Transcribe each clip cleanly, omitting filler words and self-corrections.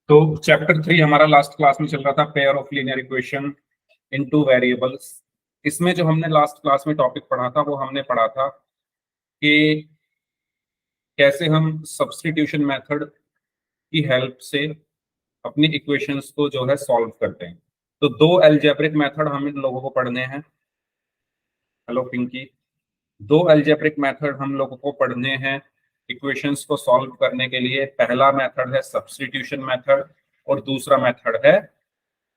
तो चैप्टर 3 हमारा last class में चल रहा था, pair of linear equation in two variables. इसमें जो हमने लास्ट क्लास में टॉपिक पढ़ा था वो हमने पढ़ा था कि कैसे हम सब्स्टिट्यूशन मेथड की हेल्प से अपनी इक्वेशंस को जो है सॉल्व करते हैं। तो दो अलजेब्रिक मेथड हम इन लोगों को पढ़ने हैं। हेलो पिंकी। दो अलजेब्रिक मेथड हम लोगों को पढ़ने हैं इक्वेशंस को सॉल्व करने के लिए। पहला मेथड है सब्स्टिट्यूशन मेथड और दूसरा मेथड है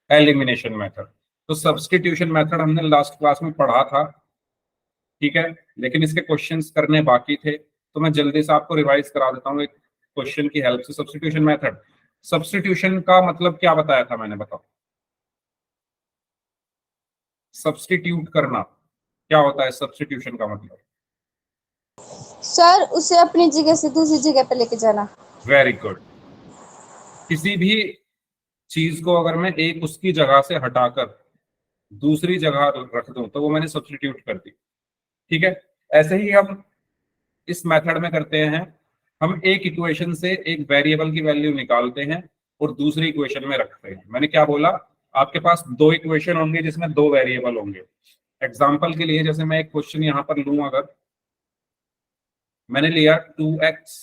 एलिमिनेशन मेथड। तो सब्स्टिट्यूशन मेथड हमने लास्ट क्लास में पढ़ा था, ठीक है, लेकिन इसके क्वेश्चंस करने बाकी थे, तो मैं जल्दी से आपको रिवाइज करा देता हूँ एक क्वेश्चन की हेल्प से। सब्स्टिट्यूशन मेथड, सब्स्टिट्यूशन का मतलब क्या बताया था मैंने, बताओ। सब्स्टिट्यूट करना क्या होता है, सब्स्टिट्यूशन का मतलब? सर उसे अपनी जगह से दूसरी जगह पे लेके जाना। Very good. किसी भी चीज को अगर मैं एक उसकी जगह से हटाकर दूसरी जगह रख दूं तो वो मैंने सब्स्टिट्यूट कर दी, ठीक है। ऐसे ही हम इस मेथड में करते हैं। हम एक इक्वेशन से एक वेरिएबल की वैल्यू निकालते हैं और दूसरी इक्वेशन में रखते हैं। मैंने क्या बोला, आपके पास दो इक्वेशन होंगे जिसमें दो वेरिएबल होंगे। एग्जाम्पल के लिए जैसे मैं एक क्वेश्चन यहां पर लूं, अगर मैंने लिया 2x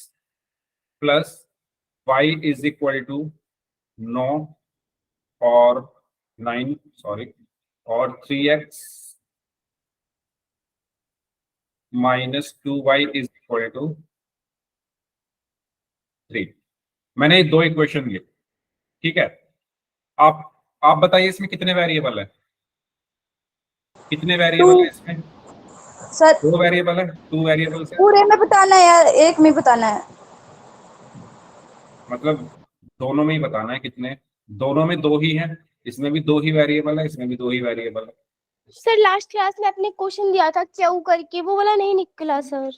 plus Y is equal to 9 और 9 सॉरी और 3x minus 2y is equal to 3। मैंने ये दो इक्वेशन ली, ठीक है। आप बताइए इसमें कितने वेरिएबल है, कितने वेरिएबल है इसमें? सर दो वेरिएबल है, टू वेरिएबल है। पूरे में बताना है या एक में बताना है? मतलब दोनों में ही बताना है कितने। दोनों में दो ही है, इसमें भी दो ही वेरिएबल है, इसमें भी दो ही वेरिएबल है। सर लास्ट क्लास में आपने क्वेश्चन दिया था क्यू करके, वो वाला नहीं निकला सर।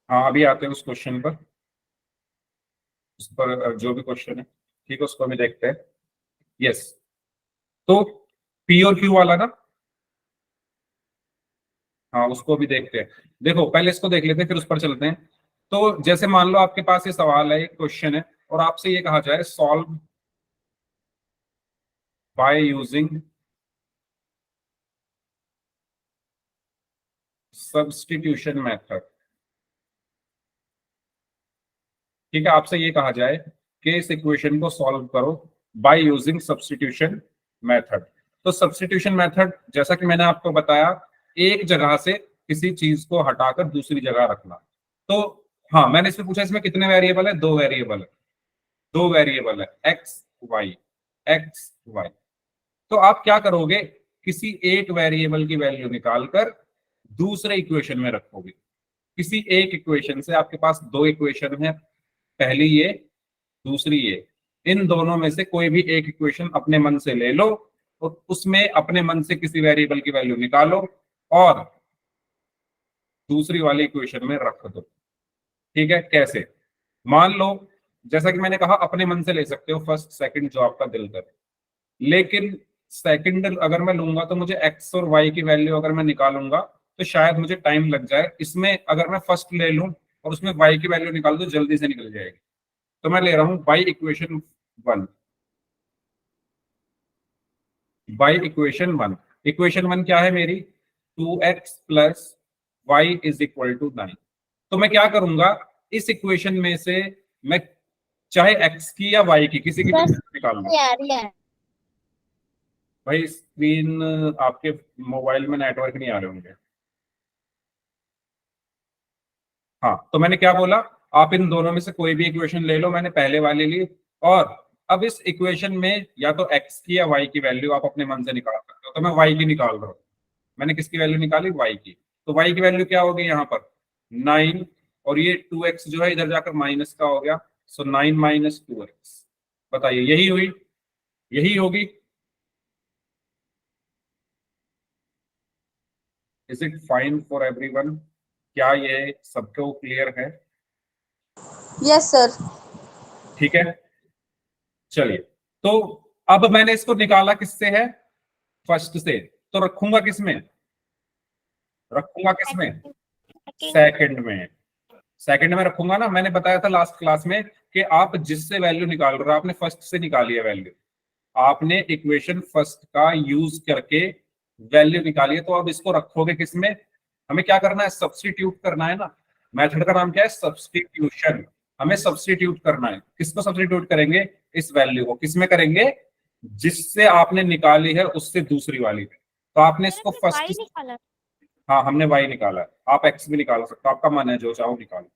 हाँ अभी आते हैं उस क्वेश्चन पर, उस पर जो भी क्वेश्चन है, ठीक है, उसको भी देखते हैं। यस, तो पी और क्यू वाला ना, हाँ उसको भी देखते हैं। देखो पहले इसको देख लेते हैं फिर उस पर चलते हैं। तो जैसे मान लो आपके पास ये सवाल है, एक क्वेश्चन है और आपसे ये कहा जाए solve by using substitution method, ठीक है। आपसे ये कहा जाए कि इस इक्वेशन को सॉल्व करो बाय यूजिंग सब्स्टिट्यूशन मेथड। तो सब्स्टिट्यूशन मेथड जैसा कि मैंने आपको बताया, एक जगह से किसी चीज को हटाकर दूसरी जगह रखना। तो हाँ मैंने इसमें पूछा इसमें कितने वेरिएबल है, दो वेरिएबल है, दो वेरिएबल है एक्स वाई, एक्स वाई। तो आप क्या करोगे, किसी एक वेरिएबल की वैल्यू निकालकर दूसरे इक्वेशन में रखोगे। किसी एक इक्वेशन से, आपके पास दो इक्वेशन है, पहली ये दूसरी ये, इन दोनों में से कोई भी एक इक्वेशन अपने मन से ले लो और उसमें अपने मन से किसी वेरिएबल की वैल्यू निकालो और दूसरी वाली इक्वेशन में रख दो, ठीक है। कैसे, मान लो जैसा कि मैंने कहा अपने मन से ले सकते हो, फर्स्ट सेकंड जो आपका दिल करे, लेकिन सेकंड अगर मैं लूंगा तो मुझे एक्स और वाई की वैल्यू अगर मैं निकालूंगा तो शायद मुझे टाइम लग जाए। इसमें अगर मैं फर्स्ट ले लूं और उसमें वाई की वैल्यू निकाल दूं जल्दी से निकल जाएगी। तो मैं ले रहा हूं by equation one, by equation one. Equation one क्या है मेरी, 2x plus Y is equal to 9। तो मैं क्या करूंगा, इस इक्वेशन में से मैं चाहे x की या y की किसी की भी निकालूंगा। भाई स्क्रीन आपके मोबाइल में नेटवर्क नहीं आ रहे होंगे। हाँ तो मैंने क्या बोला, आप इन दोनों में से कोई भी इक्वेशन ले लो, मैंने पहले वाली ली, और अब इस इक्वेशन में या तो x की या y की वैल्यू आप अपने मन से निकाल सकते हो। तो मैं y की निकाल रहा हूँ, मैंने किसकी वैल्यू निकाली, y की। तो y की वैल्यू क्या होगी यहाँ पर 9, और ये 2x जो है इधर जाकर माइनस का हो गया, सो 9 माइनस 2x। बताइए यही हुई, यही होगी। Is it fine for everyone? क्या ये सबको क्लियर है? Yes sir. ठीक है, चलिए। तो अब मैंने इसको निकाला किससे है, फर्स्ट से, तो रखूंगा किसमें, रखूंगा किसमें, सेकंड में। सेकंड में रखूंगा ना। मैंने बताया था लास्ट क्लास में कि आप जिससे वैल्यू निकाल रहे हो, आपने फर्स्ट से निकाली है वैल्यू, आपने इक्वेशन फर्स्ट का यूज करके वैल्यू निकाली है, तो अब इसको रखोगे किसमें? हमें क्या करना है? सब्स्टिट्यूट करना है ना। मेथड का नाम क्या है? सब्स्टिट्यूशन। हमें सब्स्टिट्यूट करना है। किसको सब्स्टिट्यूट करेंगे? इस वैल्यू को किसमें करेंगे? जिससे आपने निकाली है उससे दूसरी वाली में। तो आपने सर इसको आपने फर्स्ट, वाई निकाला? हाँ हमने वाई निकाला है, आप एक्स भी निकाल सकते हो, आपका मन है जो चाहो निकालो।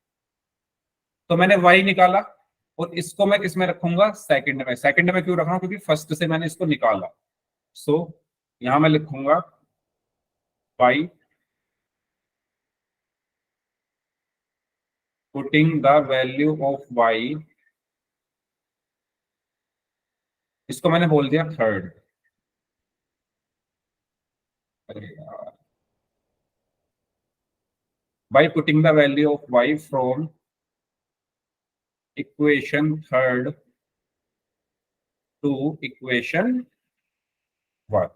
तो मैंने वाई निकाला और इसको मैं किसमें रखूंगा? सेकंड में। सेकंड में क्यों रख रहा हूं? क्योंकि फर्स्ट से मैंने इसको निकाला। सो यहां मैं लिखूंगा y putting the value of y, इसको मैंने बोल दिया थर्ड। अरे यार, by putting the value of y from equation third to equation one,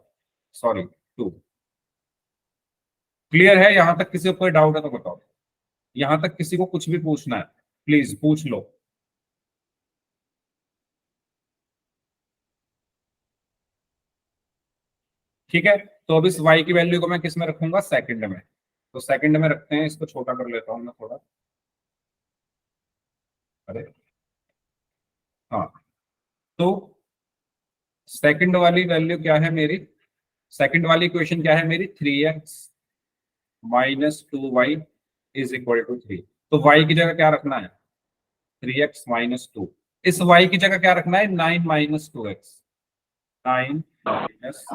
sorry two. Clear है? यहां तक किसी को कोई डाउट है तो बताओ। यहां तक किसी को कुछ भी पूछना है प्लीज पूछ लो। ठीक है, तो अब इस y की वैल्यू को मैं किस में रखूंगा? सेकंड में। तो सेकंड में रखते हैं, इसको छोटा कर लेता हूं मैं थोड़ा। अरे हाँ, तो सेकंड वाली वैल्यू क्या है मेरी? सेकंड वाली इक्वेशन क्या है मेरी? 3x minus 2y is equal to 3। तो y की जगह क्या रखना है? 3x minus 2। इस y की जगह क्या रखना है? 9 minus 2x। 9 minus,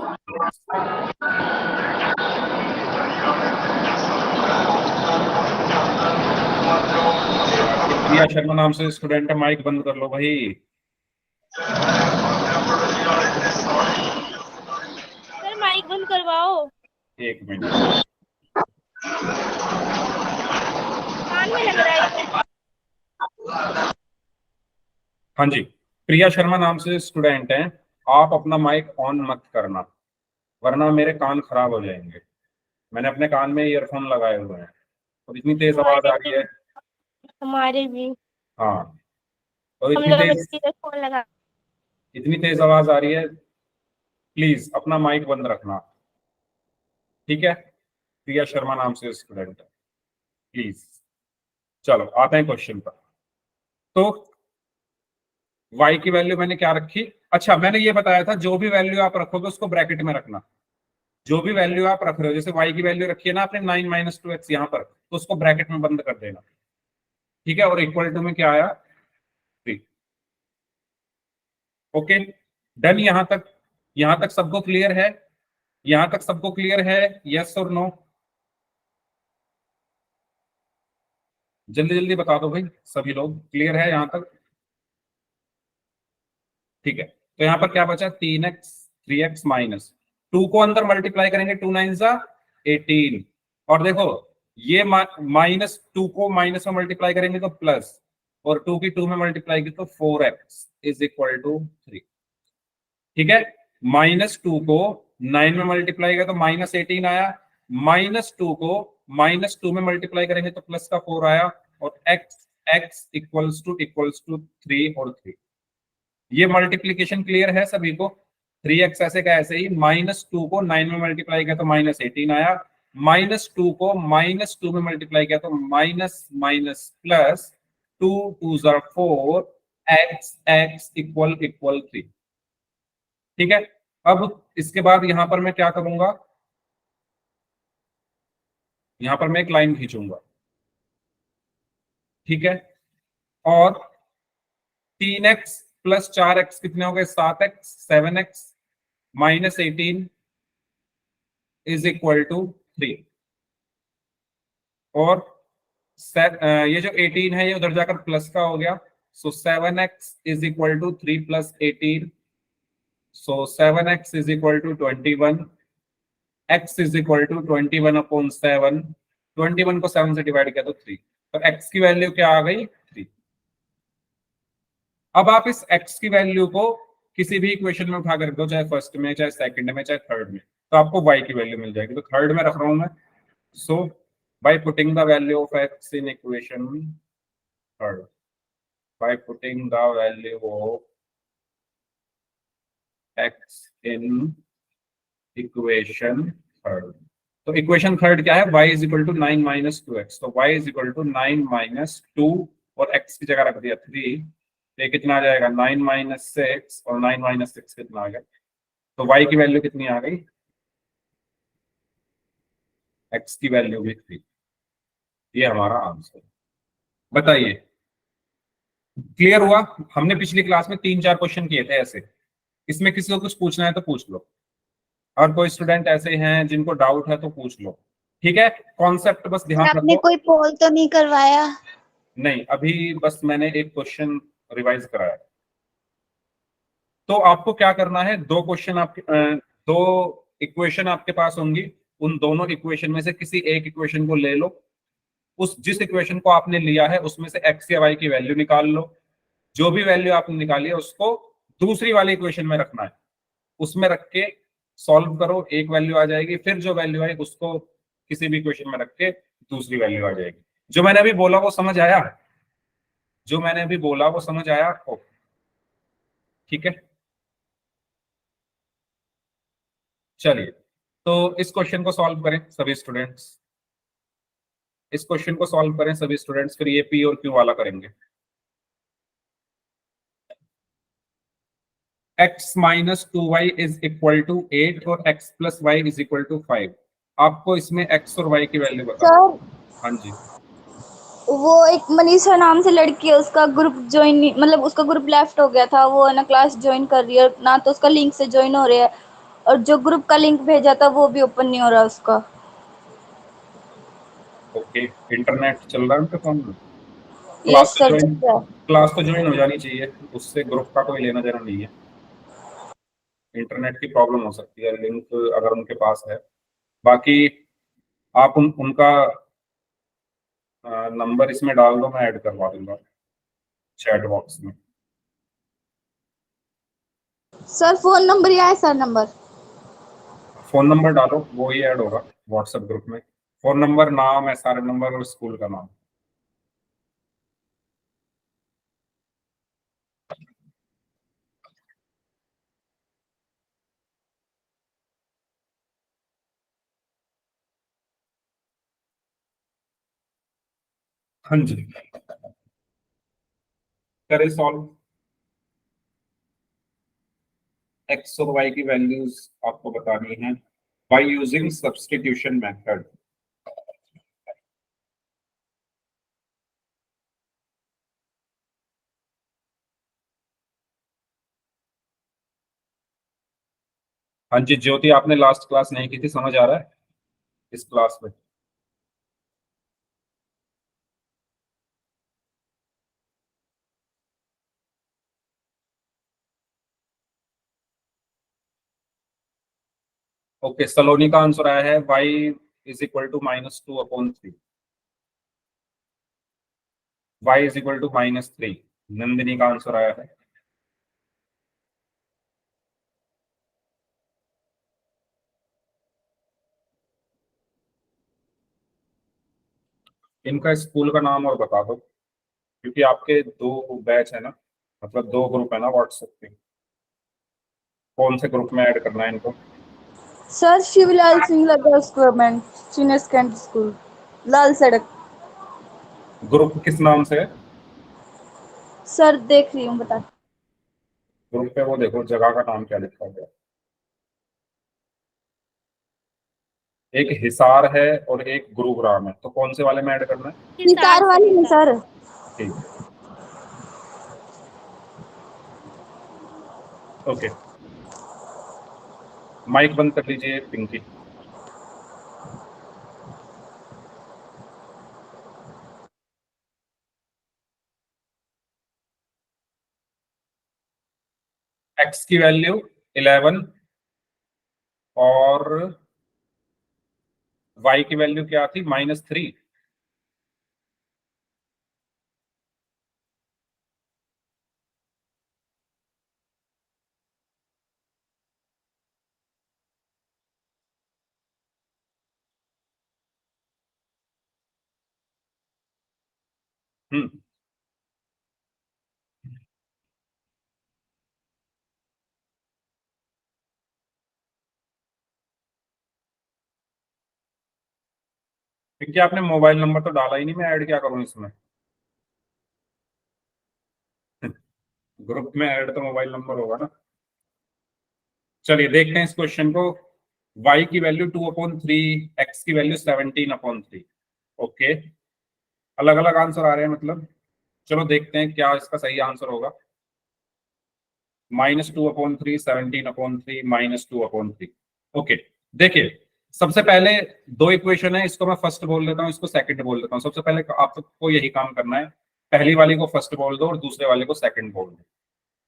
Priya Sharma नाम से स्टूडेंट है, माइक बंद कर लो भाई। सर माइक बंद करवाओ, एक मिनट। कान में लग रहा है ये। हाँ जी, प्रिया शर्मा नाम से स्टूडेंट हैं। आप अपना माइक ऑन मत करना, वरना मेरे कान खराब हो जाएंगे। मैंने अपने कान में ईयरफोन लगाए हुए हैं और इतनी तेज आवाज हमारे आ भी, रही है। हमारे भी। हाँ, और हम लोग बस ईयरफोन लगा। इतनी तेज आवाज आ रही है, प्लीज अपना माइक बंद रखना। ठीक है, प्रिया शर्मा नाम से स्टूडेंट है, प्लीज। चलो आते हैं क्वेश्चन पर। तो y की वैल्यू मैंने क्या रखी? अच्छा, मैंने ये बताया था जो भी वैल्यू आप रखोगे उसको ब्रैकेट में रखना। जो भी वैल्यू आप रख रहे हो, जैसे y की वैल्यू रखी है ना आपने 9 माइनस 2x यहाँ पर, तो उसको ब्रैकेट में बंद कर देना। ठीक है, और इक्वल टू में क्या आया? 3। Okay, done. यहां तक सबको क्लियर है? यहां तक सबको क्लियर है? यस और नो? जल्दी जल्दी बता दो भाई, सभी लोग क्लियर है यहां तक? ठीक है, तो यहां पर क्या बचा? 3x 3x माइनस 2 को अंदर मल्टीप्लाई करेंगे, 2 9 जा 18। और देखो ये माइनस 2 को माइनस में मल्टीप्लाई करेंगे तो प्लस, और 2 की 2 में मल्टीप्लाई की तो 4x इज इक्वल टू 3। ठीक है, -2 को 9 में मल्टीप्लाई किया तो -18 आया, -2 को -2 में मल्टीप्लाई करेंगे तो प्लस का 4 आया, और x x इक्वल्स टू 3 और 3। ये मल्टीप्लीकेशन क्लियर है सभी को? 3x ऐसे का ऐसे ही, -2 को 9 में मल्टीप्लाई किया तो -18 आया, -2 को -2 में मल्टीप्लाई किया तो minus minus plus 2 2 4, x x equal equal 3। ठीक है, अब इसके बाद यहां पर मैं क्या करूंगा? यहां पर मैं एक लाइन खींचूंगा। ठीक है, और 3x प्लस 4x कितने हो गए? 7x, 7x -18 is equal to 3। और ये जो 18 है ये उधर जाकर प्लस का हो गया, so 7x is equal to 3 plus 18, so 7x is equal to 21, x is equal to 21 upon 7। 21 को 7 से डिवाइड किया तो 3, तो x की वैल्यू क्या आ गई? 3। अब आप इस x की वैल्यू को किसी भी इक्वेशन में उठा कर दो, चाहे फर्स्ट में, चाहे सेकंड में, चाहे थर्ड में, तो आपको y की वैल्यू मिल जाएगी। तो थर्ड में रख रहा हूं मैं। So by putting the value of x in equation third, by putting the value of x in equation third. तो इक्वेशन थर्ड क्या है, y is equal to 9 minus 2x। तो y is equal to 9 minus 2 और x की जगह रख दिया 3। तो ये कितना आ जाएगा, 9 माइनस 6 और 9 माइनस 6 कितना आ गया। तो y की वैल्यू कितनी आ गई, x की वैल्यू भी 3। ये हमारा आंसर। बताइए क्लियर हुआ। हमने पिछली क्लास में 3-4 क्वेश्चन किए थे ऐसे। इसमें किसी को कुछ पूछना है तो पूछ लो, और कोई स्टूडेंट ऐसे हैं जिनको डाउट है तो पूछ लो। ठीक है, कॉन्सेप्ट बस ध्यान सर आपने रखो। कोई पोल तो नहीं करवाया? नहीं, अभी बस मैंने एक क्वेश्चन रिवाइज कराया। तो आपको क्या करना है, दो क्वेश्चन आपके दो इक्वेशन आपके पास होंगी। उन दोनों इक्वेशन में से किसी एक इक्वेशन को ले लो। उस जिस इक्वेशन को आपने लिया है उसमें से एक्स या वाई की वैल्यू निकाल लो। जो भी वैल्यू आपने निकाली है उसको दूसरी वाली इक्वेशन में रखना है। उसमें रख के सॉल्व करो, एक वैल्यू आ जाएगी। फिर जो वैल्यू आई उसको किसी भी इक्वेशन में रख के दूसरी वैल्यू आ जाएगी। जो मैंने अभी बोला वो समझ आया? जो मैंने अभी बोला वो समझ आया आपको? ठीक है, चलिए तो इस क्वेश्चन को सॉल्व करें सभी स्टूडेंट्स। इस क्वेश्चन को सॉल्व करें सभी स्टूडेंट्स, फिर ये पी और क्यू वाला करेंगे। x minus 2y is equal to 8 और x plus Y is equal to 5। आपको इसमें x और y की वैल्यू बता दो। सर हाँ जी, वो एक मनीषा नाम से लड़की है, उसका ग्रुप ज्वाइन मतलब उसका ग्रुप लेफ्ट हो गया था, वो है ना क्लास ज्वाइन कर रही है ना, तो उसका लिंक से ज्वाइन हो रहा है, और जो ग्रुप का लिंक भेजा था वो भी ओपन नहीं हो रहा उसका। ओके। इंटरनेट चल रहा है उनके फोन में? यस सर, चल रहा है। क्लास तो ज्वाइन हो जानी चाहिए, उससे ग्रुप का कोई लेना देना नहीं है। इंटरनेट की प्रॉब्लम हो सकती है, लिंक अगर उनके पास है। बाकी आप उनका नंबर इसमें डाल दो, मैं ऐड करवा दूंगा चैट बॉक्स में। सर फोन नंबर या है सर नंबर? फोन नंबर डालो, वो ही ऐड होगा व्हाट्सएप ग्रुप में। फोन नंबर, नाम, SRN नंबर और स्कूल का नाम। हाँ जी, करें सॉल्व। एक्स और वाई की वैल्यूज आपको बतानी है बाय यूजिंग सब्स्टिट्यूशन मेथड। हाँ जी ज्योति, आपने लास्ट क्लास नहीं की थी, समझ आ रहा है इस क्लास में? ओके, सलोनी का आंसर आया है y is equal to -2/3। y is equal to -3। Nandini का आंसर आया है इनका स्कूल का नाम और बता दो, क्योंकि आपके दो बैच है ना, मतलब दो ग्रुप है ना व्हाट्सएप पे। कौन से ग्रुप में ऐड करना है इनको? सर शिवलाल सिंह लदर्स government senior secondary school, Lal Sadak. Group किस नाम से है? सर देख रही हूँ, बता। ग्रुप पे वो देखो जगह का नाम क्या लिखा हुआ है। एक हिसार है और एक गुरुग्राम है, तो कौन से वाले में ऐड करना है? हिसार वाली में सर। ठीक है, ओके। माइक बंद कर लीजिए पिंकी। एक्स की वैल्यू 11 और वाई की वैल्यू क्या थी, -3। हम्म, क्योंकि आपने मोबाइल नंबर तो डाला ही नहीं, मैं ऐड क्या करूं इसमें? ग्रुप में ऐड तो मोबाइल नंबर होगा ना। चलिए देखते हैं इस क्वेश्चन को। y की वैल्यू 2/3, x की वैल्यू 17/3। ओके, अलग अलग आंसर आ रहे हैं मतलब। चलो देखते हैं क्या इसका सही आंसर होगा। -2/3, 17/3, -2/3। ओके, देखिए सबसे पहले दो इक्वेशन है, इसको मैं फर्स्ट बोल देता हूँ, इसको सेकंड बोल देता हूँ। सबसे पहले आपको यही काम करना है, पहली वाली को फर्स्ट बोल दो और दूसरे वाले को सेकंड बोल दो।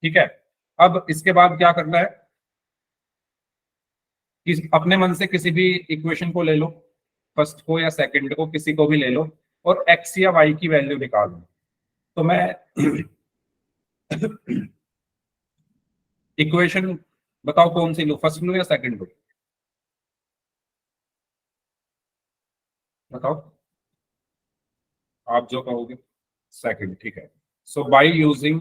ठीक है, अब इसके बाद क्या करना है कि अपने मन से किसी भी इक्वेशन को ले लो, फर्स्ट को या सेकंड को, किसी को भी ले लो, और एक्स या वाई की वैल्यू निकाल लो। तो मैं इक्वेशन बताओ कौन सी लूं, फर्स्ट लूं या सेकंड लूं? बताओ, आप जो कहोगे। सेकंड, ठीक है। So by using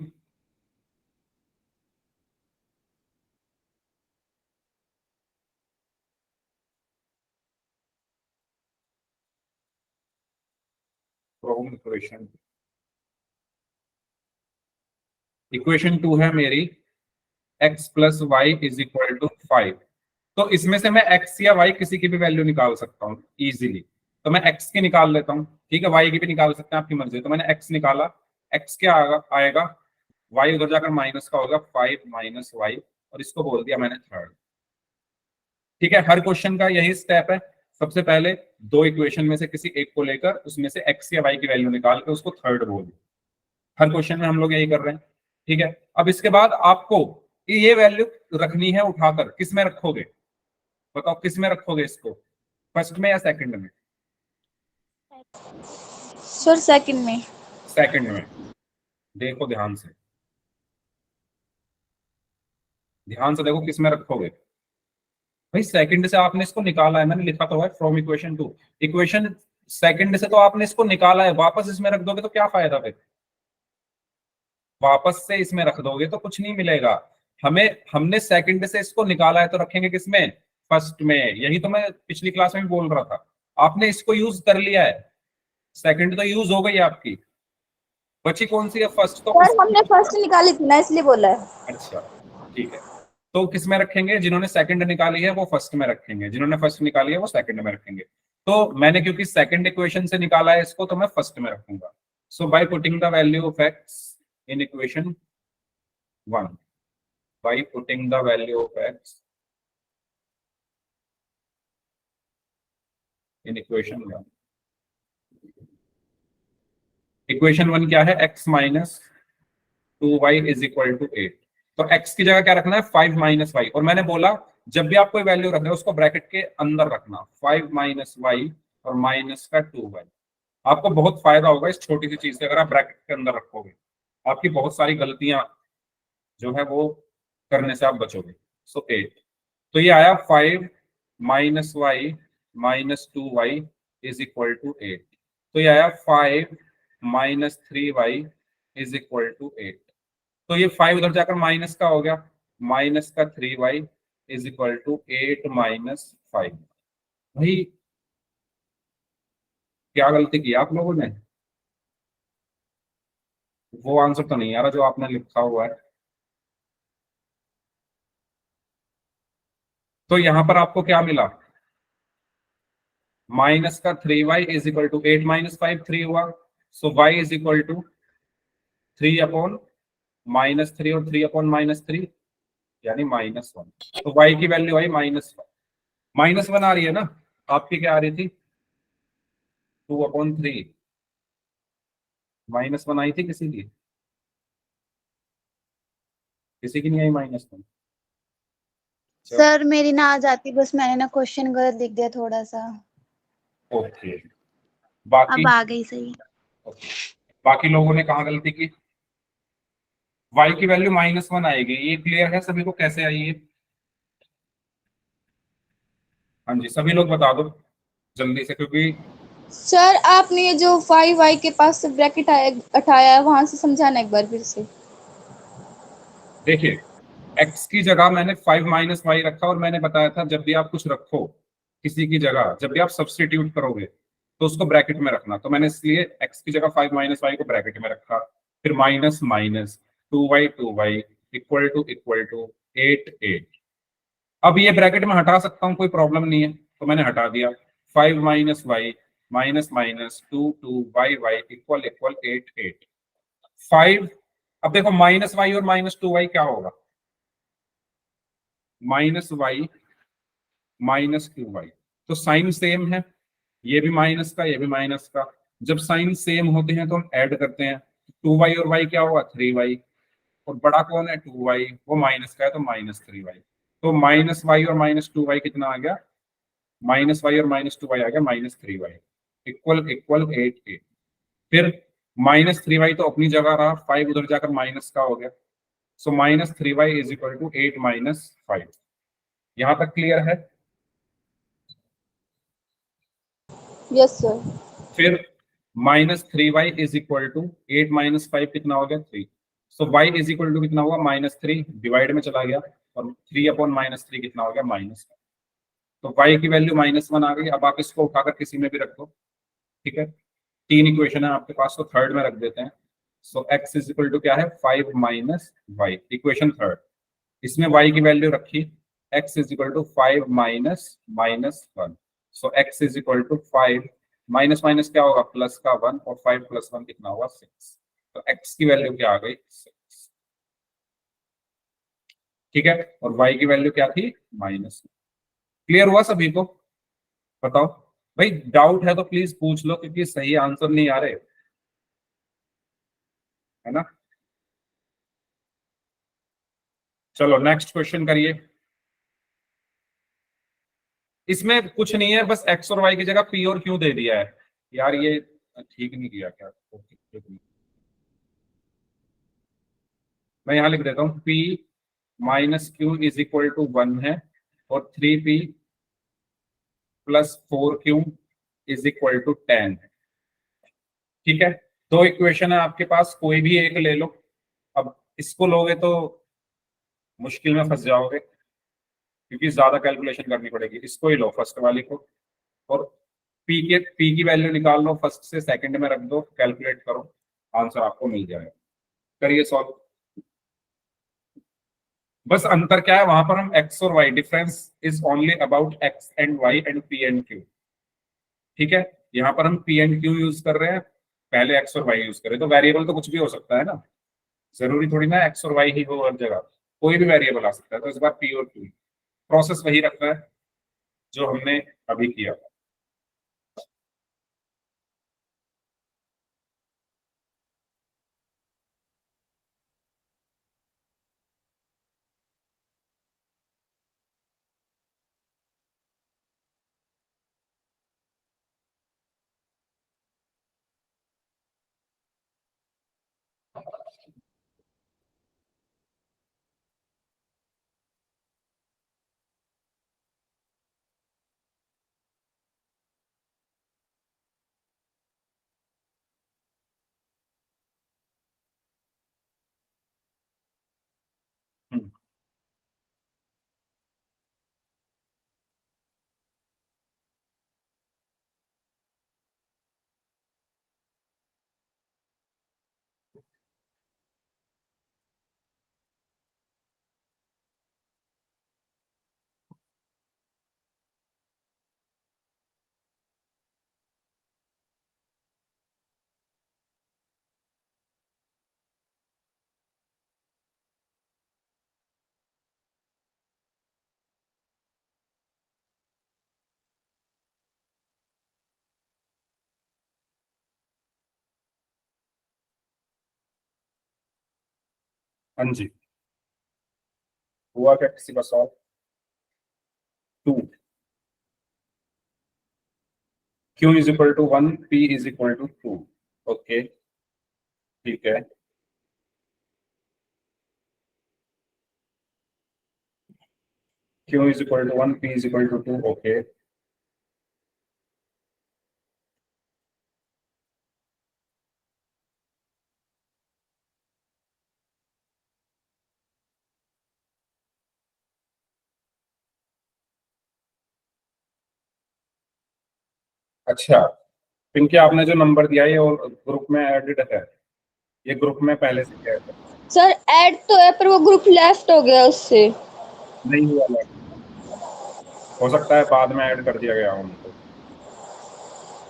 from equation, equation 2 है मेरी x plus Y is equal to 5। तो इसमें से मैं x या y किसी की भी वैल्यू निकाल सकता हूँ इजीली। तो मैं x की निकाल लेता हूँ, ठीक है, y की भी निकाल सकते हैं, आपकी मर्जी। तो मैंने x निकाला, x क्या आएगा, y उधर जाकर माइनस का होगा, 5 माइनस वाई, और इसको बोल दिया मैंने थर्ड। ठीक है, हर क्वेश्चन का यही स्टेप है। सबसे पहले दो इक्वेशन में से किसी एक को लेकर उसमें से x या y की वैल्यू निकाल के उसको थर्ड बोल दो। हर क्वेश्चन में हम लोग यही कर रहे हैं। ठीक है, अब इसके बाद आपको ये वैल्यू रखनी है, उठाकर किस में रखोगे? बताओ किस में रखोगे इसको, फर्स्ट में या सेकंड में? सर सेकंड में। सेकंड में। देखो ध्यान से, ध्यान से देखो किस में रखोगे। भाई सेकंड से आपने इसको निकाला है, मैंने लिखा तो है फ्रॉम इक्वेशन 2। इक्वेशन सेकंड से तो आपने इसको निकाला है, वापस इसमें रख दोगे तो क्या फायदा फिर? वापस से इसमें रख दोगे तो कुछ नहीं मिलेगा हमें। हमने सेकंड से इसको निकाला है तो रखेंगे किसमें? फर्स्ट में। यही तो मैं पिछली क्लास में भी बोल रहा था। आपने इसको यूज कर लिया है, सेकंड तो यूज हो गई आपकी, बची कौन सी है? फर्स्ट। तो सर हमने फर्स्ट निकाली थी ना, इसलिए बोला है। अच्छा, ठीक है। तो किस में रखेंगे? जिन्होंने सेकंड निकाली है वो फर्स्ट में रखेंगे, जिन्होंने फर्स्ट निकाली है वो सेकंड में रखेंगे। तो मैंने क्योंकि सेकंड इक्वेशन से निकाला है इसको, तो मैं फर्स्ट में रखूंगा। So by putting the value of X in equation 1, by putting the value of X in equation 1। Equation 1 क्या है? x minus 2y is equal to 8। तो x की जगह क्या रखना है? 5 माइनस वाई। और मैंने बोला जब भी आप कोई वैल्यू रख रहे हो उसको ब्रैकेट के अंदर रखना, 5 माइनस वाई और माइनस का 2y। आपको बहुत फायदा होगा इस छोटी सी चीज से, अगर आप ब्रैकेट के अंदर रखोगे आपकी बहुत सारी गलतियां जो है वो करने से आप बचोगे। सो 8, तो ये आया 5 minus Y minus 2y is equal to 8। तो ये आया 5 minus 3y is equal to 8। तो ये 5 उधर जाकर माइनस का हो गया, माइनस का 3y is equal to 8 minus 5। भाई क्या गलती की आप लोगों ने? वो आंसर तो नहीं आ रहा जो आपने लिखा हुआ है। तो यहां पर आपको क्या मिला? माइनस का 3y is equal to 8 minus 5, 3 हुआ। So y is equal to 3 upon -3 और 3 अपॉन -3 यानी -1। तो y की वैल्यू आई -1 आ रही है ना? आपकी क्या आ रही थी? 2/3। -1 आई थी किसी की? किसी की नहीं आई -1? सर मेरी ना आ जाती, बस मैंने ना क्वेश्चन गलत लिख दिया थोड़ा सा। ओके, बाकी अब आ गई सही। बाकी लोगों ने कहाँ गलती की? y की वैल्यू -1 आएगी, ये क्लियर है सभी को? कैसे आई ये? हाँ जी, सभी लोग बता दो जल्दी से, क्योंकि सर आपने ये जो 5y के पास से ब्रैकेट हटाया है वहां से समझाना एक बार फिर से। देखिए x की जगह मैंने 5 माइनस वाई रखा, और मैंने बताया था जब भी आप कुछ रखो किसी की जगह, जब भी आप सब्सटीट्यूट करोगे तो उसको ब्रैकेट में रखना। तो मैंने इसलिए x की जगह 5 माइनस वाई को ब्रैकेट में रखा, फिर minus minus 2y equal to 8 8। अब ये ब्रैकेट में हटा सकता हूँ, कोई प्रॉब्लम नहीं है, तो मैंने हटा दिया। 5 minus Y minus minus 2 Y Y equal equal 8 8 5। अब देखो माइनस वाई और माइनस 2y क्या होगा, माइनस वाई माइनस 2y। तो साइन सेम है, ये भी माइनस का ये भी माइनस का। जब साइन सेम होते हैं तो हम ऐड करते हैं, 2y और y क्या होगा 3y, और बड़ा कौन है 2y, वो माइनस का है तो माइनस 3y। तो माइनस वाई और माइनस 2y कितना आ गया, माइनस वाई और माइनस 2y आ गया माइनस 3y इक्वल इक्वल 8 8। फिर माइनस 3y तो अपनी जगह रहा, 5 उधर जाकर माइनस का हो गया। So minus 3y is equal to 8 minus 5। यहां तक क्लियर है। Yes sir. फिर minus 3y is equal to 8 minus 5 कितना हो गया 3। So y is equal to कितना हुआ माइनस 3, डिवाइड में चला गया, और 3 अपॉन माइनस 3 कितना हो गया माइनस। तो y की वैल्यू -1 आ गई। अब आप इसको उठाकर किसी में भी रख दो, ठीक है। 3 इक्वेशन है आपके पास, तो थर्ड में रख देते हैं। So x is equal to क्या है 5 माइनस वाई, इक्वेशन थर्ड। इसमें y की वैल्यू रखी, x is equal to 5 minus minus 1। So x is equal to 5 minus minus क्या होगा प्लस का 1, और 5 प्लस 1 कितना हुआ 6। तो x की वैल्यू क्या आ गई 6, ठीक है। और y की वैल्यू क्या थी -1। क्लियर हुआ सभी को, बताओ भाई, डाउट है तो प्लीज पूछ लो, क्योंकि सही आंसर नहीं आ रहे, है ना। चलो नेक्स्ट क्वेश्चन करिए। इसमें कुछ नहीं है, बस x और y की जगह p और q दे दिया है। यार ये ठीक नहीं किया क्या, मैं यहां लिख देता हूं p minus Q is equal to 1 है, और 3p plus 4q is equal to 10 है, ठीक है। दो इक्वेशन है आपके पास, कोई भी एक ले लो। अब इसको लोगे तो मुश्किल में फंस जाओगे, क्योंकि ज्यादा कैलकुलेशन करनी पड़ेगी। इसको ही लो फर्स्ट वाली को, और पी की वैल्यू निकाल लो, फर्स्ट से सेकंड में रख दो, कैलकुलेट करो, आंसर आपको मिल जाएगा। करिए सॉल्व। बस अंतर क्या है, वहां पर हम x और y, difference is only about x and y and p and q, ठीक है। यहाँ पर हम p एंड q यूज कर रहे हैं, पहले x और y यूज करें। तो वेरिएबल तो कुछ भी हो सकता है ना, जरूरी थोड़ी ना x और y ही हो हर जगह, कोई भी वेरिएबल आ सकता है। तो इस बार p और q, प्रोसेस वही रखना है जो हमने अभी किया। हम्म, हाँ जी, हुआ क्या किसी का solve. 2, q is equal to 1, p is equal to 2, okay, ठीक है। q is equal to 1, p is equal to 2, okay. अच्छा, पिंकी आपने जो नंबर दिया है और ग्रुप में एडेड है, ये ग्रुप में पहले से क्या है? सर ऐड तो है पर वो ग्रुप लेफ्ट हो गया उससे। नहीं हुआ है। हो सकता है बाद में ऐड कर दिया गया हो उनको।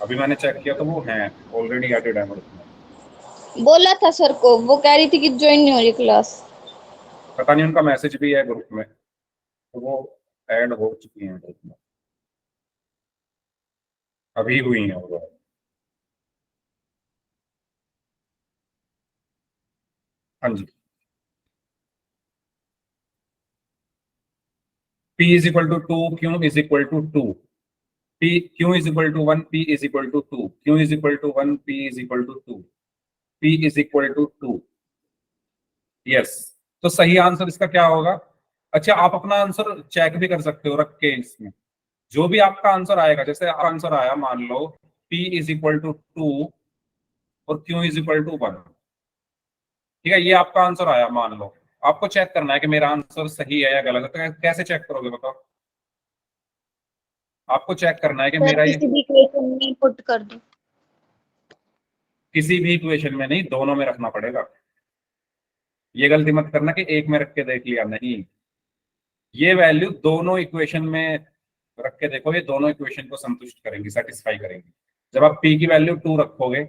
अभी मैंने चेक किया तो वो हैं, ऑलरेडी एडेड है ग्रुप में। बोला था सर को, वो कह रही थी कि ज्वाइन नहीं हो रही क्लास। पता नहीं, उनका मैसेज भी है ग्रुप में, तो वो ऐड हो चुकी हैं ग्रुप में, अभी हुई है वो। हाँ जी। P is equal to 2, Q is equal to 2, P Q is equal to 1, P is equal to 2, Q is equal to 1, P is equal to 2, P is equal to 2। Yes, तो सही answer इसका क्या होगा? अच्छा, आप अपना answer check भी कर सकते हो रख के इसमें, जो भी आपका आंसर आएगा, जैसे आंसर आया मान लो P is equal to 2 और Q is equal to 1, ठीक है, ये आपका आंसर आया मान लो, आपको चेक करना है कि मेरा आंसर सही है या गलत है। तो कैसे चेक करोगे बताओ? आपको चेक करना है कि सर मेरा ये किसी भी इक्वेशन में पुट कर दो। किसी भी इक्वेशन में नहीं, दोनों में रखना पड़ेगा। ये गलती मत करना कि एक में रख के देख लिया, नहीं, ये वैल्यू दोनों इक्वेशन में रख के देखो, ये दोनों इक्वेशन को संतुष्ट करेंगी, सेटिस्फाई करेंगी। जब आप p की वैल्यू 2 रखोगे,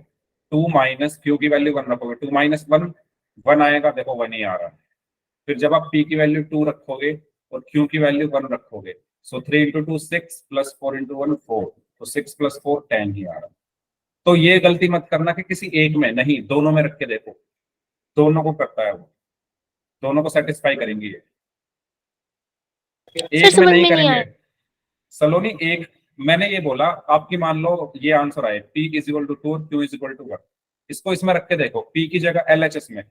2 माइनस q की वैल्यू 1 रखोगे, 2 माइनस 1 1 आएगा, देखो 1 ही आ रहा है। फिर जब आप p की वैल्यू 2 रखोगे और q की वैल्यू 1 रखोगे, सो 3 इंटू 2 6 प्लस 4 इंटू 1 4, तो 6 प्लस 4 10 ही आ रहा है। तो ये गलती मत करना कि किसी एक में, नहीं, दोनों में रख के देखो, दोनों को करता है वो, दोनों को सेटिस्फाई करेंगी ये, सर एक में समझ नहीं में नहीं करेंगे। आया। सलोनी, एक मैंने ये बोला, आपकी मान लो ये आंसर आए P इज इक्वल टू 2 और Q इज इक्वल टू 1, इसको इसमें रख के देखो, P की जगह LHS में,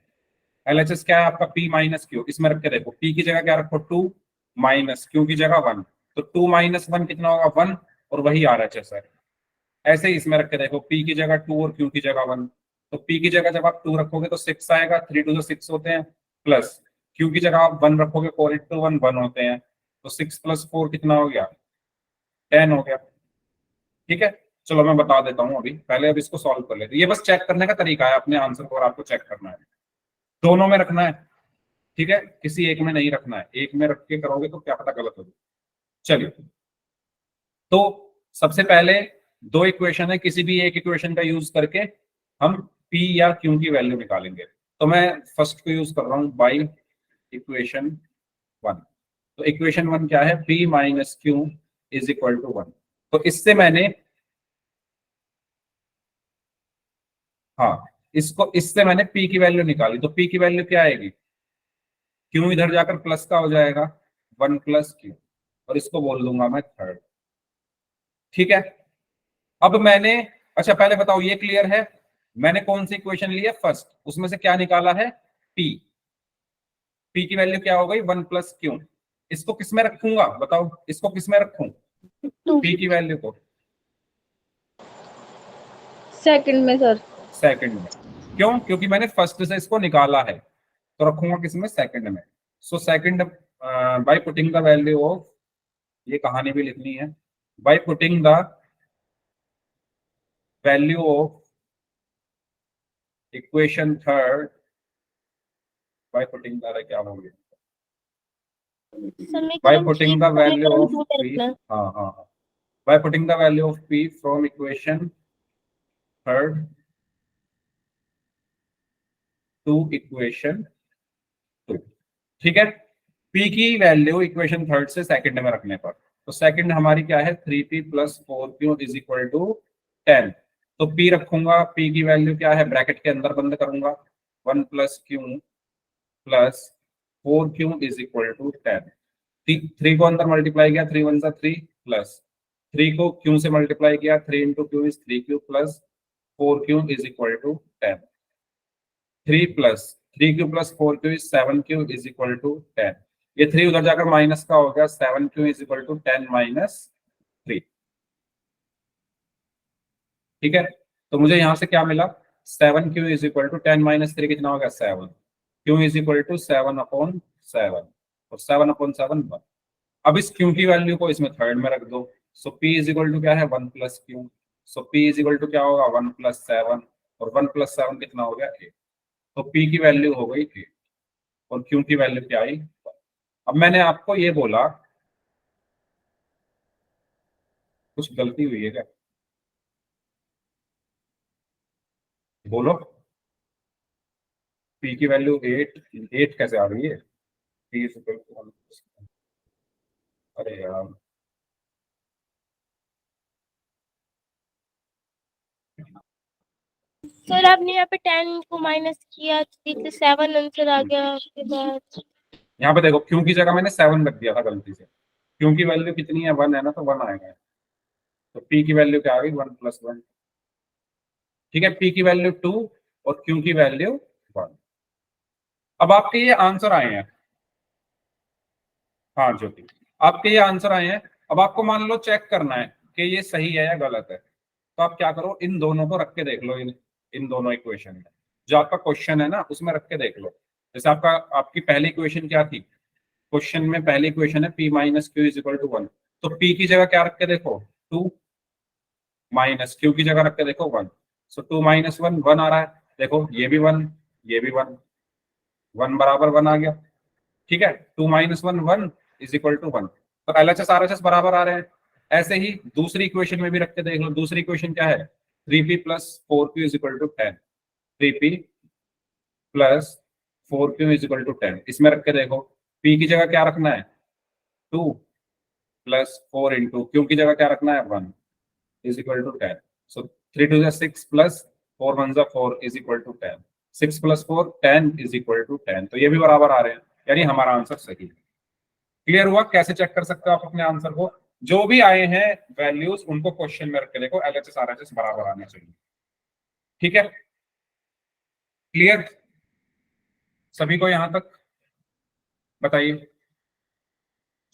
LHS क्या है आपका P माइनस Q, इसमें रख के देखो, P की जगह क्या रखो 2 माइनस Q की जगह 1, तो 2 माइनस 1 कितना होगा 1, और वही RHS है। ऐसे ही इसमें रख के देखो, P की जगह 2 और Q की जगह 1, तो P की जगह जब आप 2 रखोगे तो 6 आएगा, 3 2 6 होते हैं, प्लस Q की जगह आप 1 रखोगे, 4 इंटू 1 1 होते हैं, तो 6 प्लस 4 कितना हो गया 10 हो गया। ठीक है, चलो मैं बता देता हूँ, अभी पहले अब इसको सॉल्व कर लेते हैं। ये बस चेक करने का तरीका है अपने आंसर को, और आपको चेक करना है, दोनों में रखना है, ठीक है, किसी एक में नहीं रखना है, एक में रख के करोगे तो क्या पता गलत हो जाए। चलिए, तो सबसे पहले दो इक्वेशन है, किसी भी एक इक्वेशन का यूज करके हम P या Q की वैल्यू निकालेंगे। तो मैं फर्स्ट को यूज कर रहा हूं बाई इक्वेशन 1। तो इक्वेशन 1 क्या है? P minus Q is equal to 1। तो इससे मैंने, हाँ, इससे मैंने P की वैल्यू निकाली, तो P की वैल्यू क्या आएगी? Q इधर जाकर प्लस का हो जाएगा 1 प्लस Q, और इसको बोल दूंगा मैं थर्ड। ठीक है, अब मैंने, अच्छा पहले बताओ ये क्लियर है, मैंने कौन सी इक्वेशन ली है? फर्स्ट, उसमें से क्या निकाला है? P। P की वैल्यू क्या हो गई? 1 प्लस Q। इसको किस में रखूंगा बताओ, इसको किस में रखूं P की वैल्यू को? सेकंड में सर। सेकंड में। क्यों? क्योंकि मैंने फर्स्ट से इसको निकाला है, तो रखूंगा किसमें? सेकंड में। So second by putting the value of, ये कहानी भी लिखनी है, bye putting the value of equation third, bye putting the, क्या हो गया, सर मैं by कलम putting एक the और value कलम of दो में P, रखना। हाँ, by putting the value of P from equation third to equation 2। ठीक है, P की वैल्यू इक्वेशन थर्ड से सेकंड में रखने पर, तो सेकंड हमारी क्या है? 3P plus 4Q is equal to 10। तो P रखूंगा, P की वैल्यू क्या है? ब्रैकेट के अंदर बंद करूंगा, 1 plus Q plus 4Q is equal to 10। 3 को अंदर मल्टीप्लाई किया, 3 1 3 प्लस 3 को Q से मल्टीप्लाई किया, 3 into Q is 3Q plus 4Q is equal to 10। 3 plus 3Q plus 4Q is 7Q is equal to 10। ये 3 उधर जाकर माइनस का हो गया, 7Q is equal to 10 minus 3। ठीक है, तो मुझे यहां से क्या मिला? 7Q is equal to 10 minus 3 कितना हो गया? 7। Q is equal to 7 upon 7, और 7 अपॉन 7 1। अब इस Q की वैल्यू को इसमें थर्ड में रख दो, so P is equal to क्या है? 1 plus Q। So p is equal to क्या होगा 1 + 7 और 1 + 7 कितना हो गया 8। तो p की वैल्यू हो गई 8 और q की वैल्यू क्या आई। अब मैंने आपको ये बोला कुछ गलती हुई है क्या, बोलो। p की वैल्यू 8 कैसे आ गई है, p इज इक्वल टू 1। अरे यार सर आपने यहाँ पे 10 को माइनस किया, 3 से 7 आंसर आ गया, उसके बाद यहाँ पे देखो q की जगह मैंने 7 रख दिया था गलती से। q की वैल्यू कितनी है 1 है ना, तो 1 आएगा। तो p की वैल्यू क्या आ गई 1 + 1। ठीक है, p की वैल्यू 2 और q की वैल्यू 1। अब आपके ये आंसर आए हैं, हाँ ज्योति, आपके ये आंसर आए हैं। अब आपको मान लो चेक करना है कि ये सही है या गलत है, तो आप क्या करो, इन दोनों को रख के देख लो, इन दोनों इक्वेशन में जो आपका क्वेश्चन है ना उसमें रख के देख लो। जैसे आपकी पहली इक्वेशन क्या थी, क्वेश्चन में पहली इक्वेशन है p - q = 1, तो p की जगह क्या रख के देखो 2 माइनस q की जगह रख के देखो 1। सो 2 - 1 1 आ रहा है, देखो ये भी 1 ये भी 1, 1 बराबर 1 आ गया। ठीक है, 2 - 1 1 इज इक्वल टू 1, तो LHS RHS बराबर आ रहे हैं। ऐसे ही दूसरी इक्वेशन में भी रख के देख लो। दूसरी इक्वेशन क्या है 3p + 4q = 10, 3p + 4q = 10, इसमें रख के देखो p की जगह क्या रखना है 2 + 4 × q की जगह क्या रखना है 1 = 10। सो 3 2 6 + 4 1 4 = 10, 6 + 4 10 = 10, तो ये भी बराबर आ रहे हैं, यानी हमारा आंसर सही है। क्लियर हुआ कैसे चेक कर सकते हो आप अपने आंसर को, जो भी आए हैं वैल्यूज उनको क्वेश्चन में रख के देखो, LHS RHS बराबर आने चाहिए। ठीक है, क्लियर सभी को यहां तक, बताइए।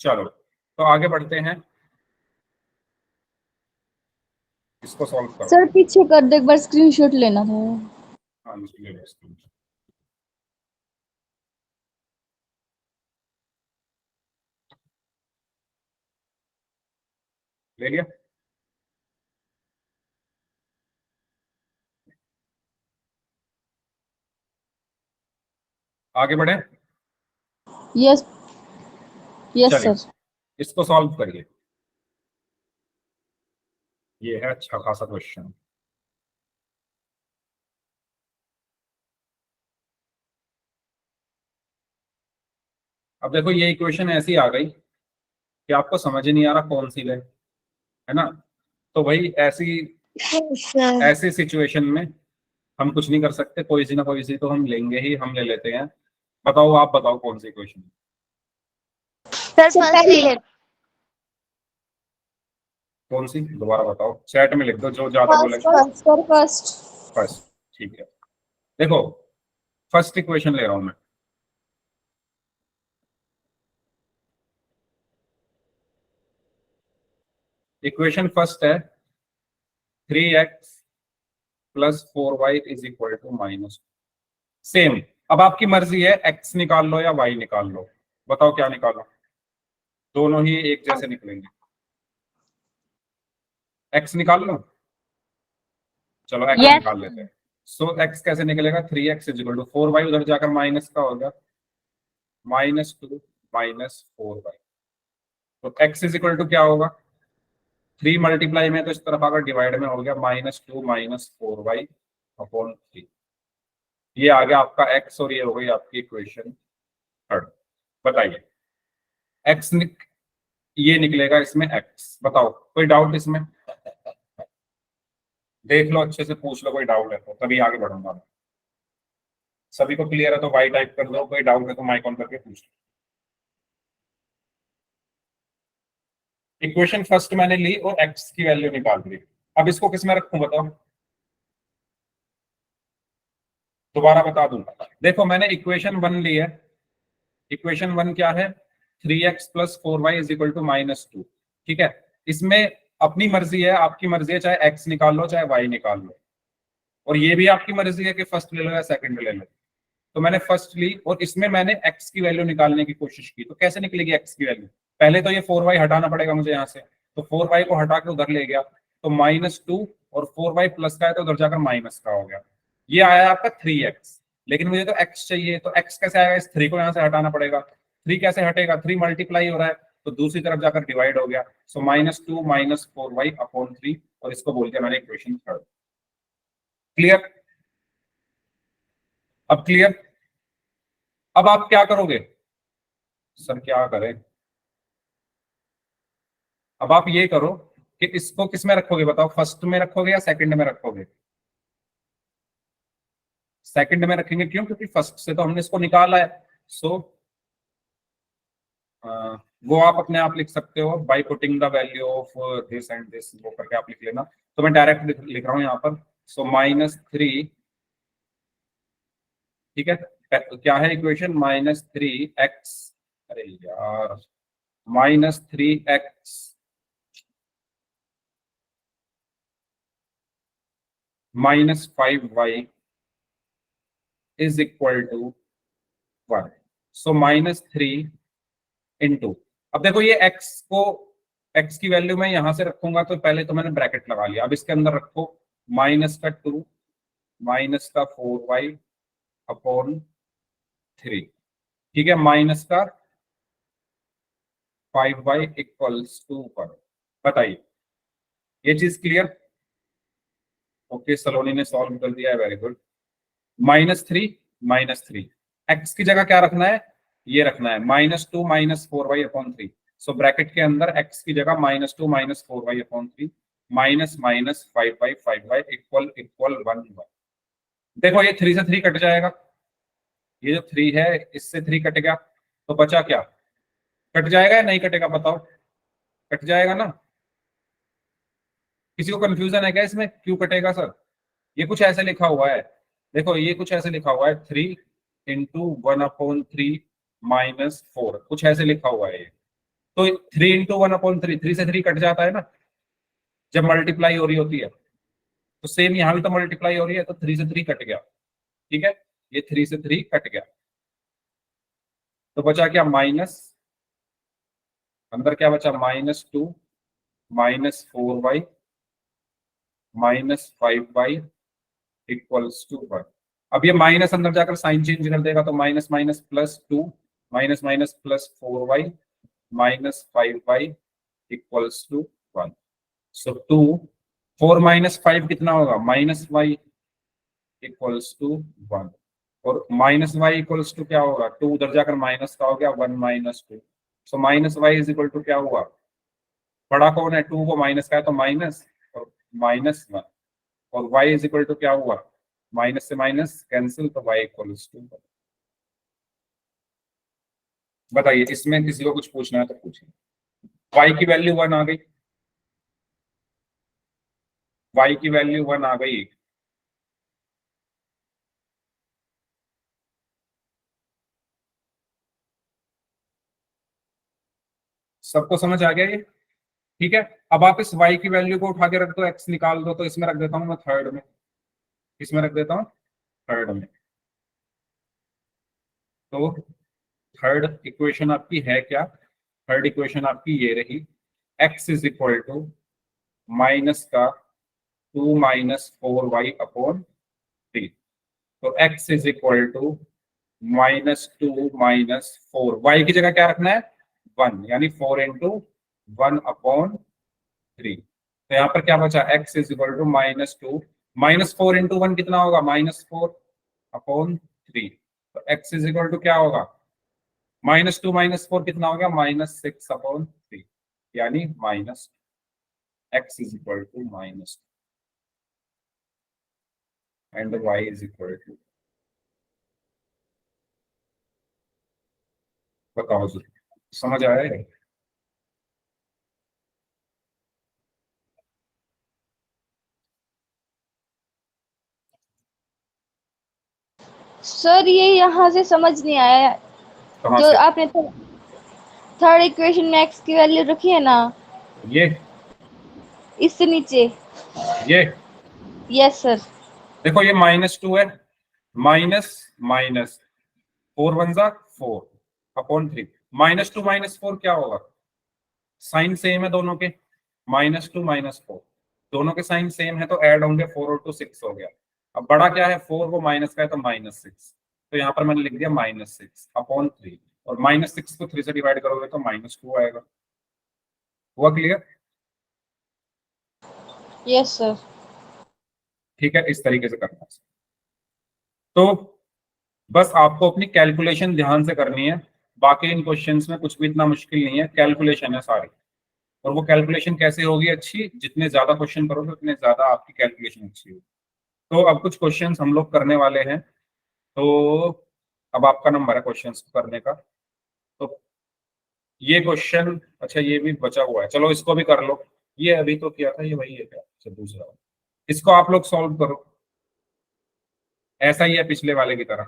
चलो तो आगे बढ़ते हैं, इसको सॉल्व करो। सर पीछे कर दो, एक बार स्क्रीनशॉट लेना था। हाँ जी, ले लो इसको। ले लिया, आगे बढ़े। यस यस चलिए सर। इसको सॉल्व करिए, ये है अच्छा खासा क्वेश्चन। अब देखो ये इक्वेशन ऐसी आ गई कि आपको समझ ही नहीं आ रहा कौन सी ले, है ना। तो भाई ऐसी सर ऐसी सिचुएशन में हम कुछ नहीं कर सकते, कोई सी ना कोई सी तो हम लेंगे ही, हम ले लेते हैं। बताओ, आप बताओ कौन सी इक्वेशन, सर फर्स्ट ही ले। कौन सी, दोबारा बताओ, चैट में लिख दो जो ज्यादा फर्स्ट बोलेगा। First sir first. फर्स्ट, ठीक है। देखो फर्स्ट इक्वेशन ले रहा हूं मैं, इक्वेशन फर्स्ट है 3x + 4y = -2। सेम, अब आपकी मर्जी है x निकाल लो या y निकाल लो, बताओ क्या निकालो, दोनों ही एक जैसे निकलेंगे। x निकाल लो, चलो x यस निकाल लेते हैं। सो x कैसे निकलेगा 3x = 4y, उधर जाकर माइनस का होगा -2 - 4y, तो x = क्या होगा 3 मल्टीप्लाई में, तो इस तरफ अगर डिवाइड में हो गया -2 - 4y/3, ये आ गया आपका x और ये हो गई आपकी इक्वेशन थर्ड। बताइए x ये निकलेगा इसमें x, बताओ कोई डाउट इसमें, देख लो अच्छे से, पूछ लो, कोई डाउट है तो तभी आगे बढ़ूंगा मैं। सभी को क्लियर है तो वाई टाइप कर दो, कोई डाउट है तो माइक ऑन करके पूछ लो। इक्वेशन फर्स्ट मैंने ली और x की वैल्यू निकाल ली, अब इसको किस में रखूं बताओ, दोबारा बता दूं। देखो मैंने इक्वेशन 1 ली है, इक्वेशन 1 क्या है 3x + 4y = -2। ठीक है, इसमें अपनी मर्जी है, आपकी मर्जी है, चाहे x निकाल लो चाहे y निकाल लो, और ये भी आपकी मर्जी है कि फर्स्ट ले लो या सेकंड ले लो। तो मैंने फर्स्ट ली और इसमें मैंने x की वैल्यू निकालने की कोशिश की, तो कैसे निकलेगी x की वैल्यू, पहले तो ये 4y हटाना पड़ेगा मुझे यहाँ से, तो 4y को हटा के उधर ले गया, तो -2 और 4y प्लस का है तो उधर जाकर माइनस का हो गया। ये आया आपका 3x, लेकिन मुझे तो x चाहिए, तो x कैसे आएगा? इस 3 को यहाँ से हटाना पड़ेगा। 3 कैसे हटेगा? 3 मल्टीप्लाई हो रहा है तो दूसरी तरफ जाकर डिवाइड हो गया। सो -2 - 4y अपॉन 3, और इसको बोल दिया मैंने इक्वेशन थर्ड। क्लियर? अब क्लियर? अब आप क्या करोगे? सर क्या करें? अब आप ये करो कि इसको किस में रखोगे बताओ, फर्स्ट में रखोगे या सेकंड में रखोगे? सेकंड में रखेंगे, क्यों? क्योंकि फर्स्ट से तो हमने इसको निकाला है। सो वो आप अपने आप लिख सकते हो bye putting the value of this and this, वो करके आप लिख लेना। तो मैं डायरेक्ट लिख रहा हूं यहाँ पर। सो -3, ठीक है, क्या है इक्वेशन? -3x, अरे यार, -3x -5y is equal to 1। So -3 into, अब देखो ये x को, x की वैल्यू मैं यहां से रखूंगा तो पहले तो मैंने ब्रैकेट लगा लिया। अब इसके अंदर रखो -2 -4y अपॉन 3, ठीक है, -5y इक्वल्स टू 1। बताइए, ये चीज क्लियर? ओके, सलोनी ने सॉल्व कर दिया है, वेरी गुड। -3 x की जगह क्या रखना है? ये रखना है -2 -4y अपॉन 3। सो ब्रैकेट के अंदर x की जगह -2 -4y अपॉन 3 -5y इक्वल 1। देखो ये 3 से 3 कट जाएगा, ये जो 3 है इससे 3 कट गया, तो बचा क्या? कट जाएगा या नहीं कटेगा? बताओ, कट जाएगा ना? किसी को कंफ्यूजन है क्या इसमें, क्यों कटेगा सर? ये कुछ ऐसे लिखा हुआ है, देखो ये कुछ ऐसे लिखा हुआ है 3 इंटू 1/3 -4, कुछ ऐसे लिखा हुआ है ये। तो 3 इंटू 1/3, 3 से 3 कट जाता है ना जब मल्टीप्लाई हो रही होती है। तो सेम यहाँ भी तो मल्टीप्लाई हो रही है, तो 3 से 3 कट गया, ठीक है, ये 3 से 3 कट गया, तो बचा क्या? माइनस, अंदर क्या बचा? -2 -4y -5y इक्वल्स टू 1। अब ये माइनस अंदर जाकर साइन चेंज कर देगा, तो minus minus +2 minus minus +4y -5y equals to 1। So 2 4 - 5 कितना होगा? -y इक्वल्स टू 1, और -y इक्वल्स टू क्या होगा? 2 उधर जाकर माइनस का हो गया, 1 - 2। सो -y इज इक्वल टू क्या हुआ? बड़ा कौन है? 2 को माइनस का है तो माइनस, और -1, और y इज इक्वल टू क्या हुआ? माइनस से माइनस कैंसिल, तो y इक्वल्स टू 1। बताइए, इसमें किसी को कुछ पूछना है तो पूछिए। y की वैल्यू 1 आ गई, y की वैल्यू 1 आ गई। सबको समझ आ गया ये? ठीक है, अब आप इस y की वैल्यू को उठा के रख दो, x निकाल दो, तो इसमें रख देता हूं मैं थर्ड में, इसमें रख देता हूं थर्ड में। तो थर्ड इक्वेशन आपकी है क्या? थर्ड इक्वेशन आपकी ये रही, x is equal to minus का 2 -4y अपॉन 3। तो x is equal to -2 -4, y की जगह क्या रखना है? 1, यानी 4 इंटू 1 अपॉन 3। तो यहाँ पर क्या बचा? x is equal to -2 -4 into 1 कितना होगा? -4 अपॉन 3। तो x इज इक्वल टू क्या होगा? -2 -4 कितना हो गया? -6 अपॉन 3, यानी x is equal to -2 and y is equal to, बताओ जी, समझ आया है? सर ये यहाँ से समझ नहीं आया, कहाँ जो से? आपने थर्ड इक्वेशन में x की वैल्यू रखी है ना, ये इससे नीचे। ये यस सर। देखो ये -2 है, माइनस माइनस 4 1 जा 4 अपॉन 3, -2 -4 क्या होगा? साइन सेम है दोनों के, -2 -4, दोनों के साइन सेम है तो ऐड होंगे, 4 और 2 6 हो गया। अब बड़ा क्या है 4, वो माइनस का है तो -6, तो यहाँ पर मैंने लिख दिया -6 अपॉन 3, और -6 को 3 से डिवाइड करोगे तो -2 आएगा। हुआ क्लियर? Yes sir. ठीक है, इस तरीके से करना है। तो बस आपको अपनी कैलकुलेशन ध्यान से करनी है, बाकी इन क्वेश्चंस में कुछ भी इतना मुश्किल नहीं है, कैलकुलेशन है सारी। और वो कैलकुलेशन कैसे होगी अच्छी, जितने ज्यादा क्वेश्चन करोगे उतने ज्यादा आपकी कैलकुलेशन अच्छी होगी। तो अब कुछ क्वेश्चंस हम लोग करने वाले हैं, तो अब आपका नंबर है क्वेश्चंस करने का। तो ये क्वेश्चन, अच्छा ये भी बचा हुआ है, चलो इसको भी कर लो। ये अभी तो किया था, ये वही है क्या? अच्छा दूसरा वाला। इसको आप लोग सॉल्व करो, ऐसा ही है पिछले वाले की तरह।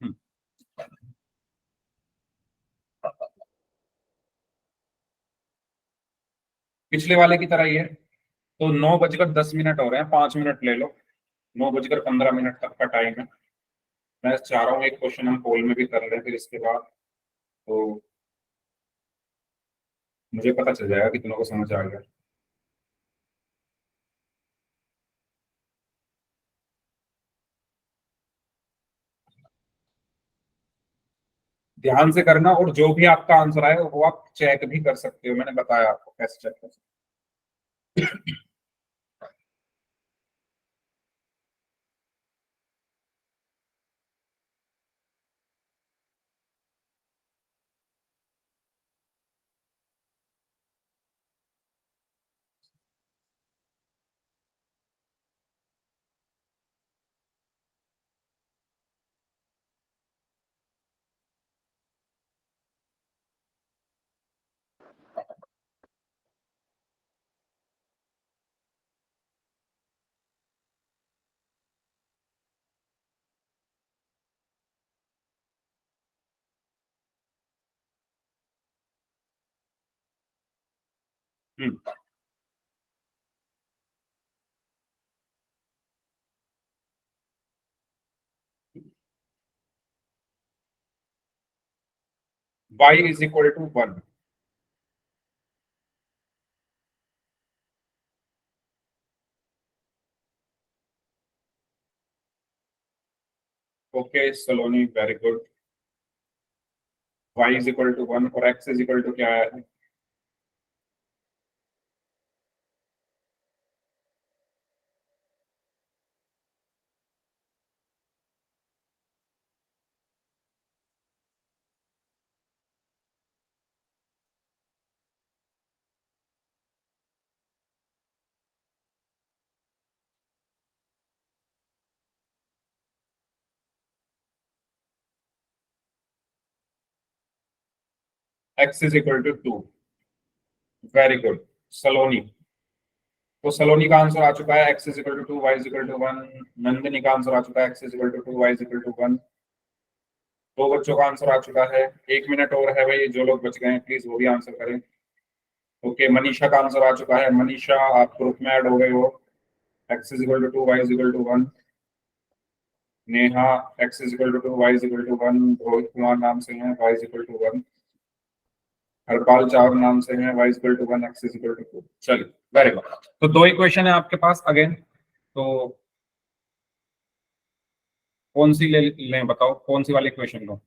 हम्म, पिछले वाले की तरह ही है। तो 9:10 हो रहे हैं, 5 मिनट ले लो। 9:15 तक का टाइम है। मैं चाह रहा हूँ एक क्वेश्चन हम पोल में भी कर रहे हैं, फिर इसके बाद तो मुझे पता चल जाएगा कितनों को समझ आ गया। ध्यान से करना, और जो भी आपका आंसर आए वो आप चेक भी कर सकते हो, मैंने बताया आपको कैसे चेक कर सकते हो। Hmm, y is equal to 1। Okay Saloni, very good. y is equal to 1 और x इज इक्वल टू क्या है? x is equal to 2। Very good Saloni. तो सलोनी का आंसर आ चुका है x is equal to 2, y is equal to 1। Nandini का answer आ चुका है x is equal to 2, y is equal to 1। दो बच्चों का आंसर आ चुका है। 1 मिनट और है भाई, जो लोग बच गए हैं प्लीज वो भी आंसर करें। ओके मनीषा का आंसर आ चुका है। मनीषा आप ग्रुप में ऐड हो गए हो। x is equal to 2, y is equal to 1। Neha x is equal to 2, y is equal to 1। Rohit Kumar नाम से हैं, y is equal to 1। Harpal Chawal नाम से हैं, y is equal to 1, x is equal to 2। चलिए वेरी गुड। तो दो इक्वेशन है आपके पास अगेन, तो कौन सी ले लें बताओ, कौन सी वाली इक्वेशन लो?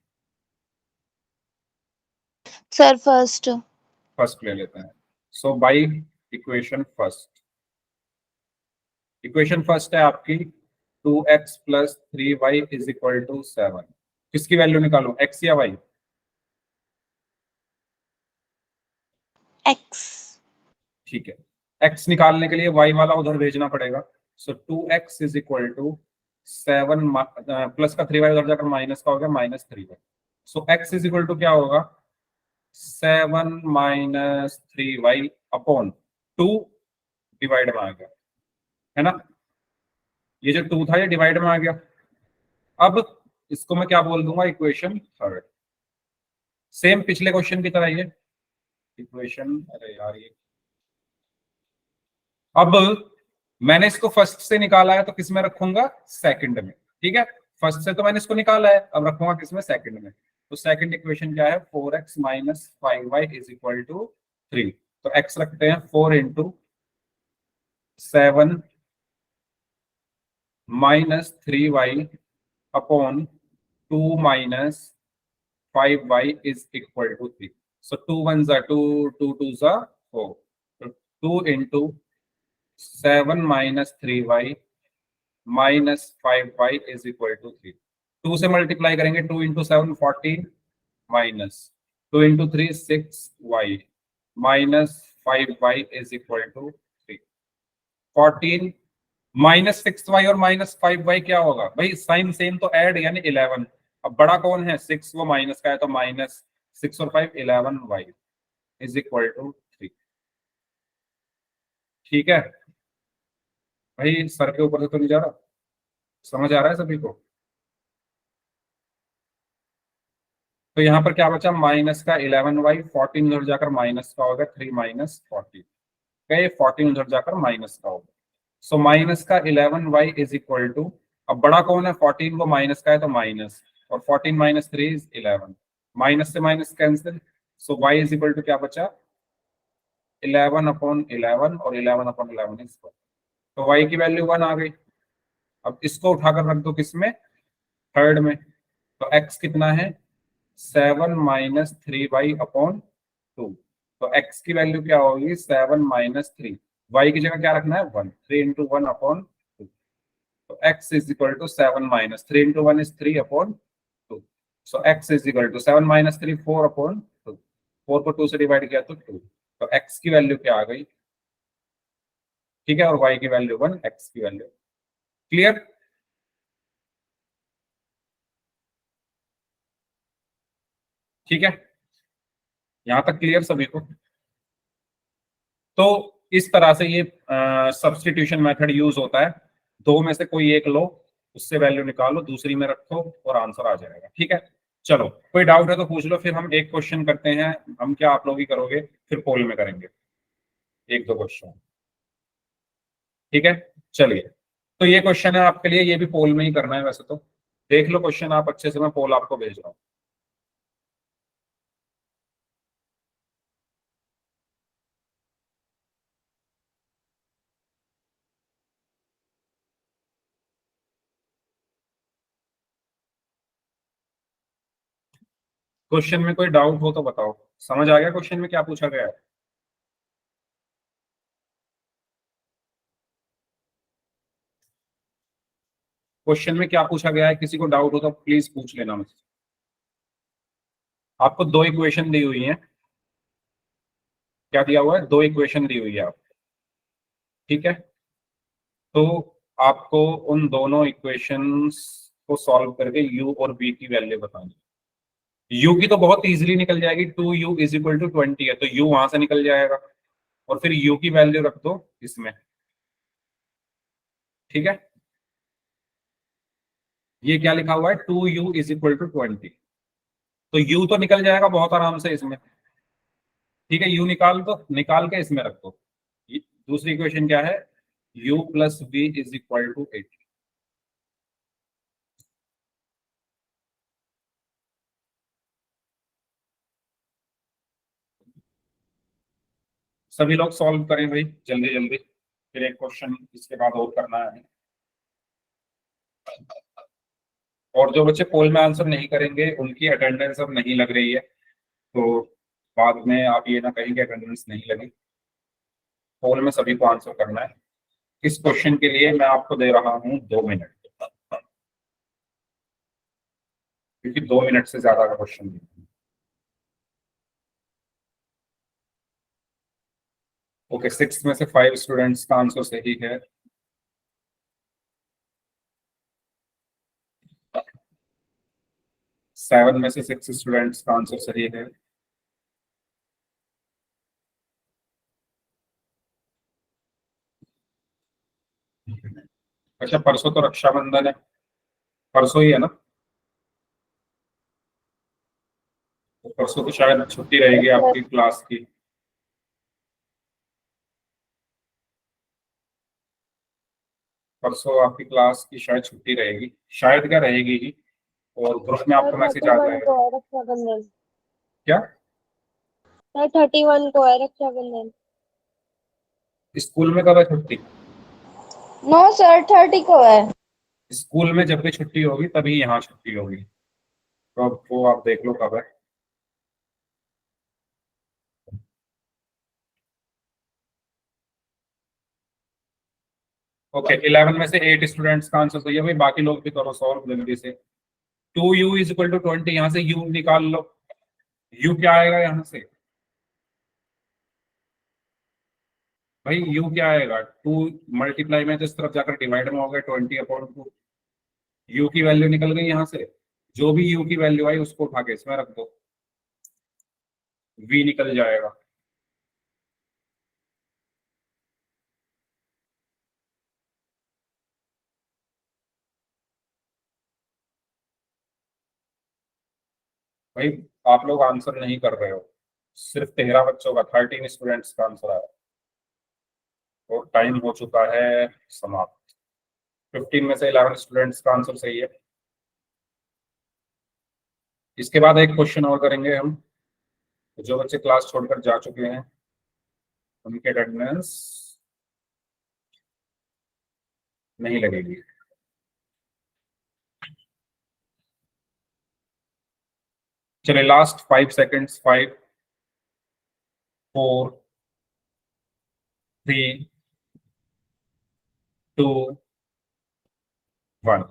Sir first. फर्स्ट ले लेते हैं। So by equation first, equation first है आपकी 2x plus 3y is equal to 7। किसकी वैल्यू निकालो, x या y? एक्स। ठीक है, x निकालने के लिए y वाला उधर भेजना पड़ेगा। So 2x is equal to 7 plus का 3y उधर जाकर माइनस का हो गया -3y। So x is equal to क्या होगा, 7 माइनस 3y अपॉन 2 डिवाइड में आ गया, है ना? ये जो 2 था ये डिवाइड में आ गया। अब इसको मैं क्या बोल दूंगा, इक्वेशन थर्ड। सेम पिछले क्वेश्चन की तरह ये इक्वेशन, अरे यार ये अब मैंने इसको फर्स्ट से निकाला है तो किस में रखूंगा, सेकंड में। ठीक है, फर्स्ट से तो मैंने इसको निकाला है, अब रखूंगा किस में, सेकंड में। तो सेकंड इक्वेशन क्या है, 4x minus 5y is equal to 3। तो x रखते हैं 4 into 7 minus 3y upon 2 minus 5y is equal to 3। So 2 1 जा 2, 2 2 जा 4, तो 2 into 7 minus 3y minus 5y is equal to 3। 2 से मल्टीप्लाई करेंगे, 2 into 7 14 minus 2 into 3 6y minus 5y is equal to 3। 14 minus 6y और minus 5y क्या होगा भाई, sign same तो ऐड यानी 11। अब बड़ा कौन है, 6, वो माइनस का है तो माइनस 6 और 5 11y इज इक्वल टू 3। ठीक है भाई, सर के ऊपर से तो नहीं जा रहा, समझ आ रहा है सभी को। तो यहाँ पर क्या बचा, माइनस का 11y, 14 उधर जाकर माइनस का होगा 3 माइनस 14, ये 14 उधर जाकर माइनस का होगा। सो माइनस का 11y इज इक्वल टू, अब बड़ा कौन है 14, वो माइनस का है तो माइनस, और 14 माइनस 3 इज 11, माइनस से minus cancel. So y is equal to क्या बचा, 11 अपॉन 11, और 11 अपॉन 11 इज 1। तो y की वैल्यू 1 आ गई। अब इसको उठाकर रख दो किसमें, थर्ड में। तो x कितना है, 7 माइनस 3y अपॉन 2। तो x की वैल्यू क्या होगी, 7 माइनस 3, y की जगह क्या रखना है 1, 3 इंटू 1 अपॉन 2। तो x is equal to 7 minus 3 into 1 is 3 upon 2। So x is equal to 7 minus 3 4 upon 2, 4 को 2 से डिवाइड किया तो 2। तो x की वैल्यू क्या आ गई, ठीक है, और y की वैल्यू 1, x की वैल्यू। क्लियर, ठीक है, यहां तक क्लियर सभी को। तो इस तरह से ये सब्स्टिट्यूशन मेथड यूज होता है। दो में से कोई एक लो, उससे वैल्यू निकालो, दूसरी में रखो और आंसर आ जाएगा। ठीक है, चलो कोई डाउट है तो पूछ लो, फिर हम एक क्वेश्चन करते हैं। हम क्या, आप लोग ही करोगे, फिर पोल में करेंगे एक दो क्वेश्चन। ठीक है, चलिए। तो ये क्वेश्चन है आपके लिए, ये भी पोल में ही करना है वैसे तो। देख लो क्वेश्चन आप अच्छे से, मैं पोल आपको भेज रहा हूँ। क्वेश्चन में कोई डाउट हो तो बताओ, समझ आ गया क्वेश्चन में क्या पूछा गया है। क्वेश्चन में क्या पूछा गया है, किसी को डाउट हो तो प्लीज पूछ लेना मुझसे। आपको दो इक्वेशन दी हुई है, क्या दिया हुआ है, दो इक्वेशन दी हुई है आप। ठीक है, तो आपको उन दोनों इक्वेशंस को सॉल्व करके u और v की वैल्यू बतानी। u की तो बहुत इजीली निकल जाएगी, 2u इज इक्वल टू 20 है तो u वहां से निकल जाएगा, और फिर u की वैल्यू रख दो इसमें। ठीक है, ये क्या लिखा हुआ है, 2u इज इक्वल टू 20, तो u तो निकल जाएगा बहुत आराम से इसमें। ठीक है, u निकाल दो, निकाल के इसमें रख दो। दूसरी इक्वेशन क्या है, u plus v is equal to 8। सभी लोग सॉल्व करें भाई जल्दी जल्दी, फिर एक क्वेश्चन इसके बाद और करना है। और जो बच्चे पोल में आंसर नहीं करेंगे उनकी अटेंडेंस अब नहीं लग रही है, तो बाद में आप ये ना कहें कि अटेंडेंस नहीं लगी। पोल में सभी को आंसर करना है। इस क्वेश्चन के लिए मैं आपको दे रहा हूं 2 मिनट, क्योंकि 2 मिनट से ज्यादा का क्वेश्चन नहीं है। ओके, 6 में से 5 स्टूडेंट्स का आंसर सही है। 7 में से 6 स्टूडेंट्स का आंसर सही है। अच्छा, परसों तो रक्षाबंधन है, परसों ही है ना, तो परसों तो शायद छुट्टी रहेगी आपकी क्लास की। परसों आपकी क्लास की शायद छुट्टी रहेगी, शायद क्या रहेगी ही, और ग्रुप में आपको मैसेज आ 31 जाएगा। को है रक्षाबंधन। क्या? सर 31 को है रक्षाबंधन। स्कूल में कब है छुट्टी? नो सर 30 को है। स्कूल में जब भी छुट्टी होगी तभी यहाँ छुट्टी होगी, तो अब वो आप देख लो कब है। ओके, 11 में से 8 स्टूडेंट्स का आंसर सही है भाई, बाकी लोग भी करो सॉल्व जल्दी से। 2u इज इक्वल टू 20, यहाँ से u निकाल लो। u क्या आएगा यहाँ से भाई? u क्या आएगा? 2 मल्टीप्लाई में तो इस तरफ जाकर डिवाइड में हो गया 20/2। u की वैल्यू निकल गई यहाँ से, जो भी u की वैल्यू आई उसको उठा के इसमें रख दो, v निकल जाएगा। भाई आप लोग आंसर नहीं कर रहे हो, सिर्फ 13 बच्चों का, 13 स्टूडेंट्स का आंसर आया, और टाइम हो चुका है समाप्त। 15 में से 11 स्टूडेंट्स का आंसर सही है। इसके बाद एक क्वेश्चन और करेंगे हम। जो बच्चे क्लास छोड़कर जा चुके हैं उनके अटेंडेंस नहीं लगेगी। चलिए लास्ट 5 सेकेंड्स, 5 4 3 2 1।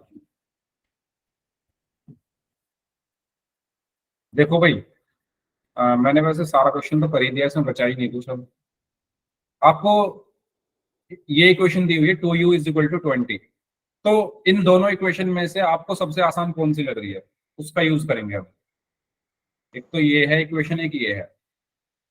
देखो भाई, मैंने वैसे सारा क्वेश्चन तो कर ही दिया, इसमें बचा ही नहीं कुछ। अब आपको ये इक्वेशन दी हुई है 2u इज इक्वल टू 20, तो इन दोनों इक्वेशन में से आपको सबसे आसान कौन सी लग रही है उसका यूज करेंगे अब। एक तो ये है इक्वेशन, एक ये है।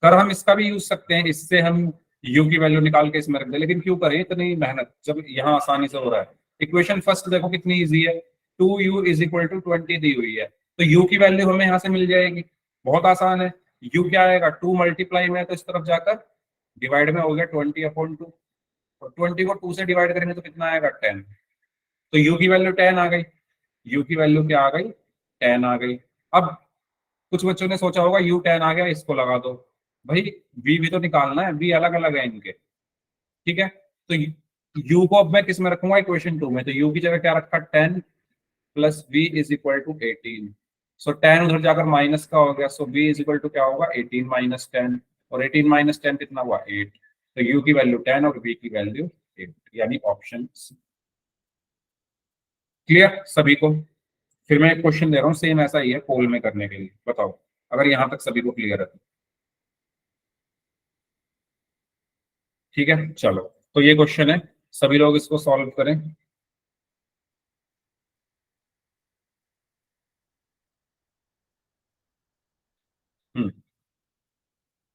कर हम इसका भी यूज सकते हैं, इससे हम u की वैल्यू निकाल के इसमें रख दें, लेकिन क्यों करें इतनी मेहनत जब यहाँ आसानी से हो रहा है। इक्वेशन फर्स्ट देखो कितनी इजी है, 2u इज इक्वल टू 20 दी हुई है, तो u की वैल्यू हमें यहाँ से मिल जाएगी, बहुत आसान है। u क्या आएगा, 2 मल्टीप्लाई में तो इस तरफ जाकर डिवाइड में हो गया 20/2, और 20 को 2 से डिवाइड करेंगे तो कितना आएगा 10, तो u की वैल्यू 10 आ गई। u की वैल्यू क्या आ गई, 10 आ गई। अब कुछ बच्चों ने सोचा होगा u 10 आ गया इसको लगा दो, भाई v भी तो निकालना है, v अलग अलग है इनके, ठीक है। तो u को अब मैं किस में रखूंगा, इक्वेशन 2 में, तो u की जगह क्या रखा, 10 plus v is equal to 18। So 10 उधर जाकर माइनस का हो गया, so v is equal to क्या होगा, 18 माइनस 10, और 18 माइनस 10 कितना हुआ, 8। तो u की वैल्यू 10 और v की वैल्यू 8, यानी ऑप्शन सी। क्लियर सभी को? फिर मैं एक क्वेश्चन दे रहा हूँ सेम ऐसा ही है पोल में करने के लिए, बताओ अगर यहां तक सभी को क्लियर है तो। ठीक है चलो, तो ये क्वेश्चन है, सभी लोग इसको सॉल्व करें।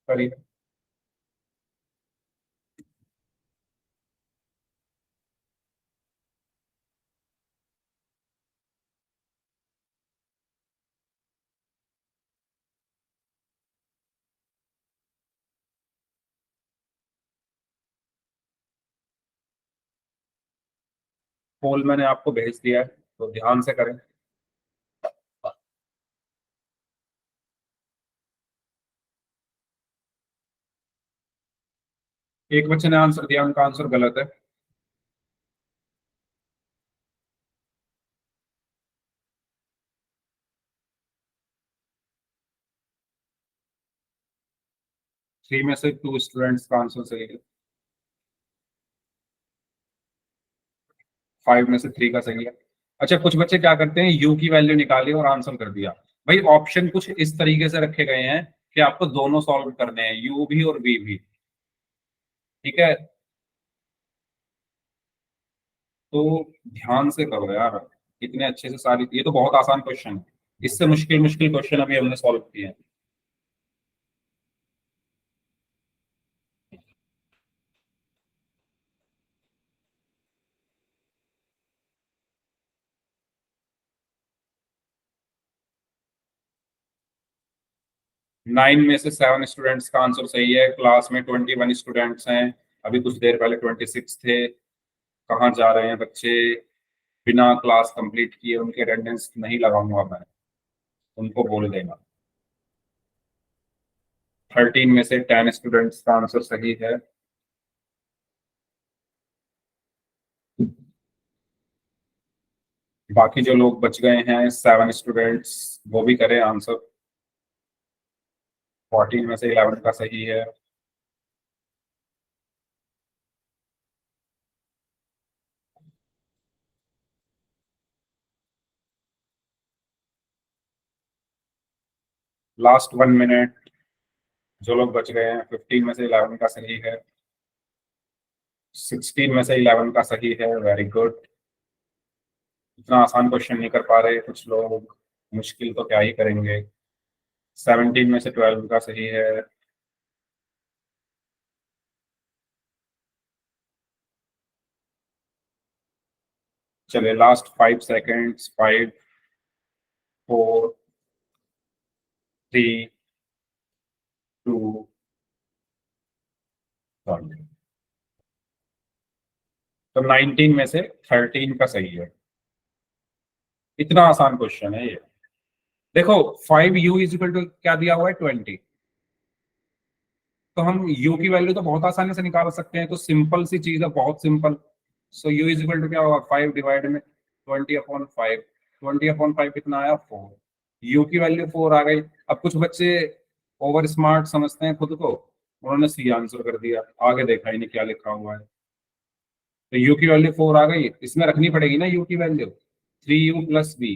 करिए। पोल मैंने आपको भेज दिया है, तो ध्यान से करें। एक बच्चे ने आंसर दिया, उनका आंसर गलत है। थ्री में से 2 स्टूडेंट्स का आंसर सही है, 5 में से 3 का सही है। अच्छा, कुछ बच्चे क्या करते हैं, u की वैल्यू निकाली और आंसर कर दिया। भाई ऑप्शन कुछ इस तरीके से रखे गए हैं कि आपको दोनों सॉल्व करने हैं, u भी और v भी, ठीक है। तो ध्यान से करो यार, इतने अच्छे से सारी, ये तो बहुत आसान क्वेश्चन है, इससे मुश्किल मुश्किल क्वेश्चन अभी हमने सॉल्व किए हैं। 9 में से 7 स्टूडेंट्स का आंसर सही है, क्लास में 21 स्टूडेंट्स हैं, अभी कुछ देर पहले 26 थे। कहाँ जा रहे हैं बच्चे, बिना क्लास कंप्लीट किए उनके अटेंडेंस नहीं लगाऊंगा मैं, उनको बोल देना। 13 में से 10 स्टूडेंट्स का आंसर सही है। बाकी जो लोग बच गए हैं 7 स्टूडेंट्स, वो भी करें आंसर। 14 में से 11 का सही है। लास्ट 1 मिनट, जो लोग बच गए हैं 15 में से 11 का सही है। 16 में से 11 का सही है, वेरी गुड। इतना आसान क्वेश्चन नहीं कर पा रहे कुछ लोग, मुश्किल तो क्या ही करेंगे। 17 में से 12 का सही है। चलिए लास्ट 5 सेकेंड्स, 5 4 3 2 1। तो 19 में से 13 का सही है। इतना आसान क्वेश्चन है ये। देखो 5u इज इक्वल टू क्या दिया हुआ है, 20। तो हम u की वैल्यू तो बहुत आसानी से निकाल सकते हैं, तो सिंपल सी चीज है, बहुत simple. So u is equal to क्या होगा, 5 डिवाइड में 20/5। 20/5 कितना आया, 4। u की वैल्यू 4 आ गई। अब कुछ बच्चे ओवर स्मार्ट समझते हैं खुद को, उन्होंने सी आंसर कर दिया, आगे देखा ही नहीं क्या लिखा हुआ है। तो u की वैल्यू 4 आ गई, इसमें रखनी पड़ेगी ना u की value. 3u plus b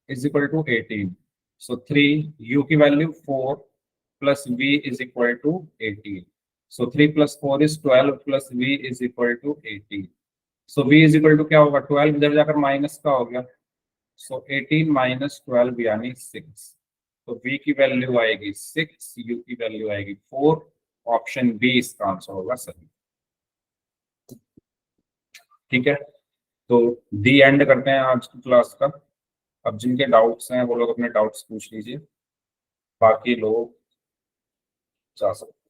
is equal to 18। So 3u की value 4 plus v is equal to 18। So 3 plus 4 is 12 plus v is equal to 18। So v is equal to क्या होगा, 12 इधर जाकर माइनस का हो गया। सो 18 माइनस 12 यानी 6। तो v की वैल्यू आएगी 6, u की वैल्यू आएगी 4। ऑप्शन बी इसका आंसर होगा सही। ठीक है, तो दी एंड करते हैं आज की क्लास का। अब जिनके डाउट्स हैं वो लोग अपने डाउट्स पूछ लीजिए, बाकी लोग जा सकते हैं।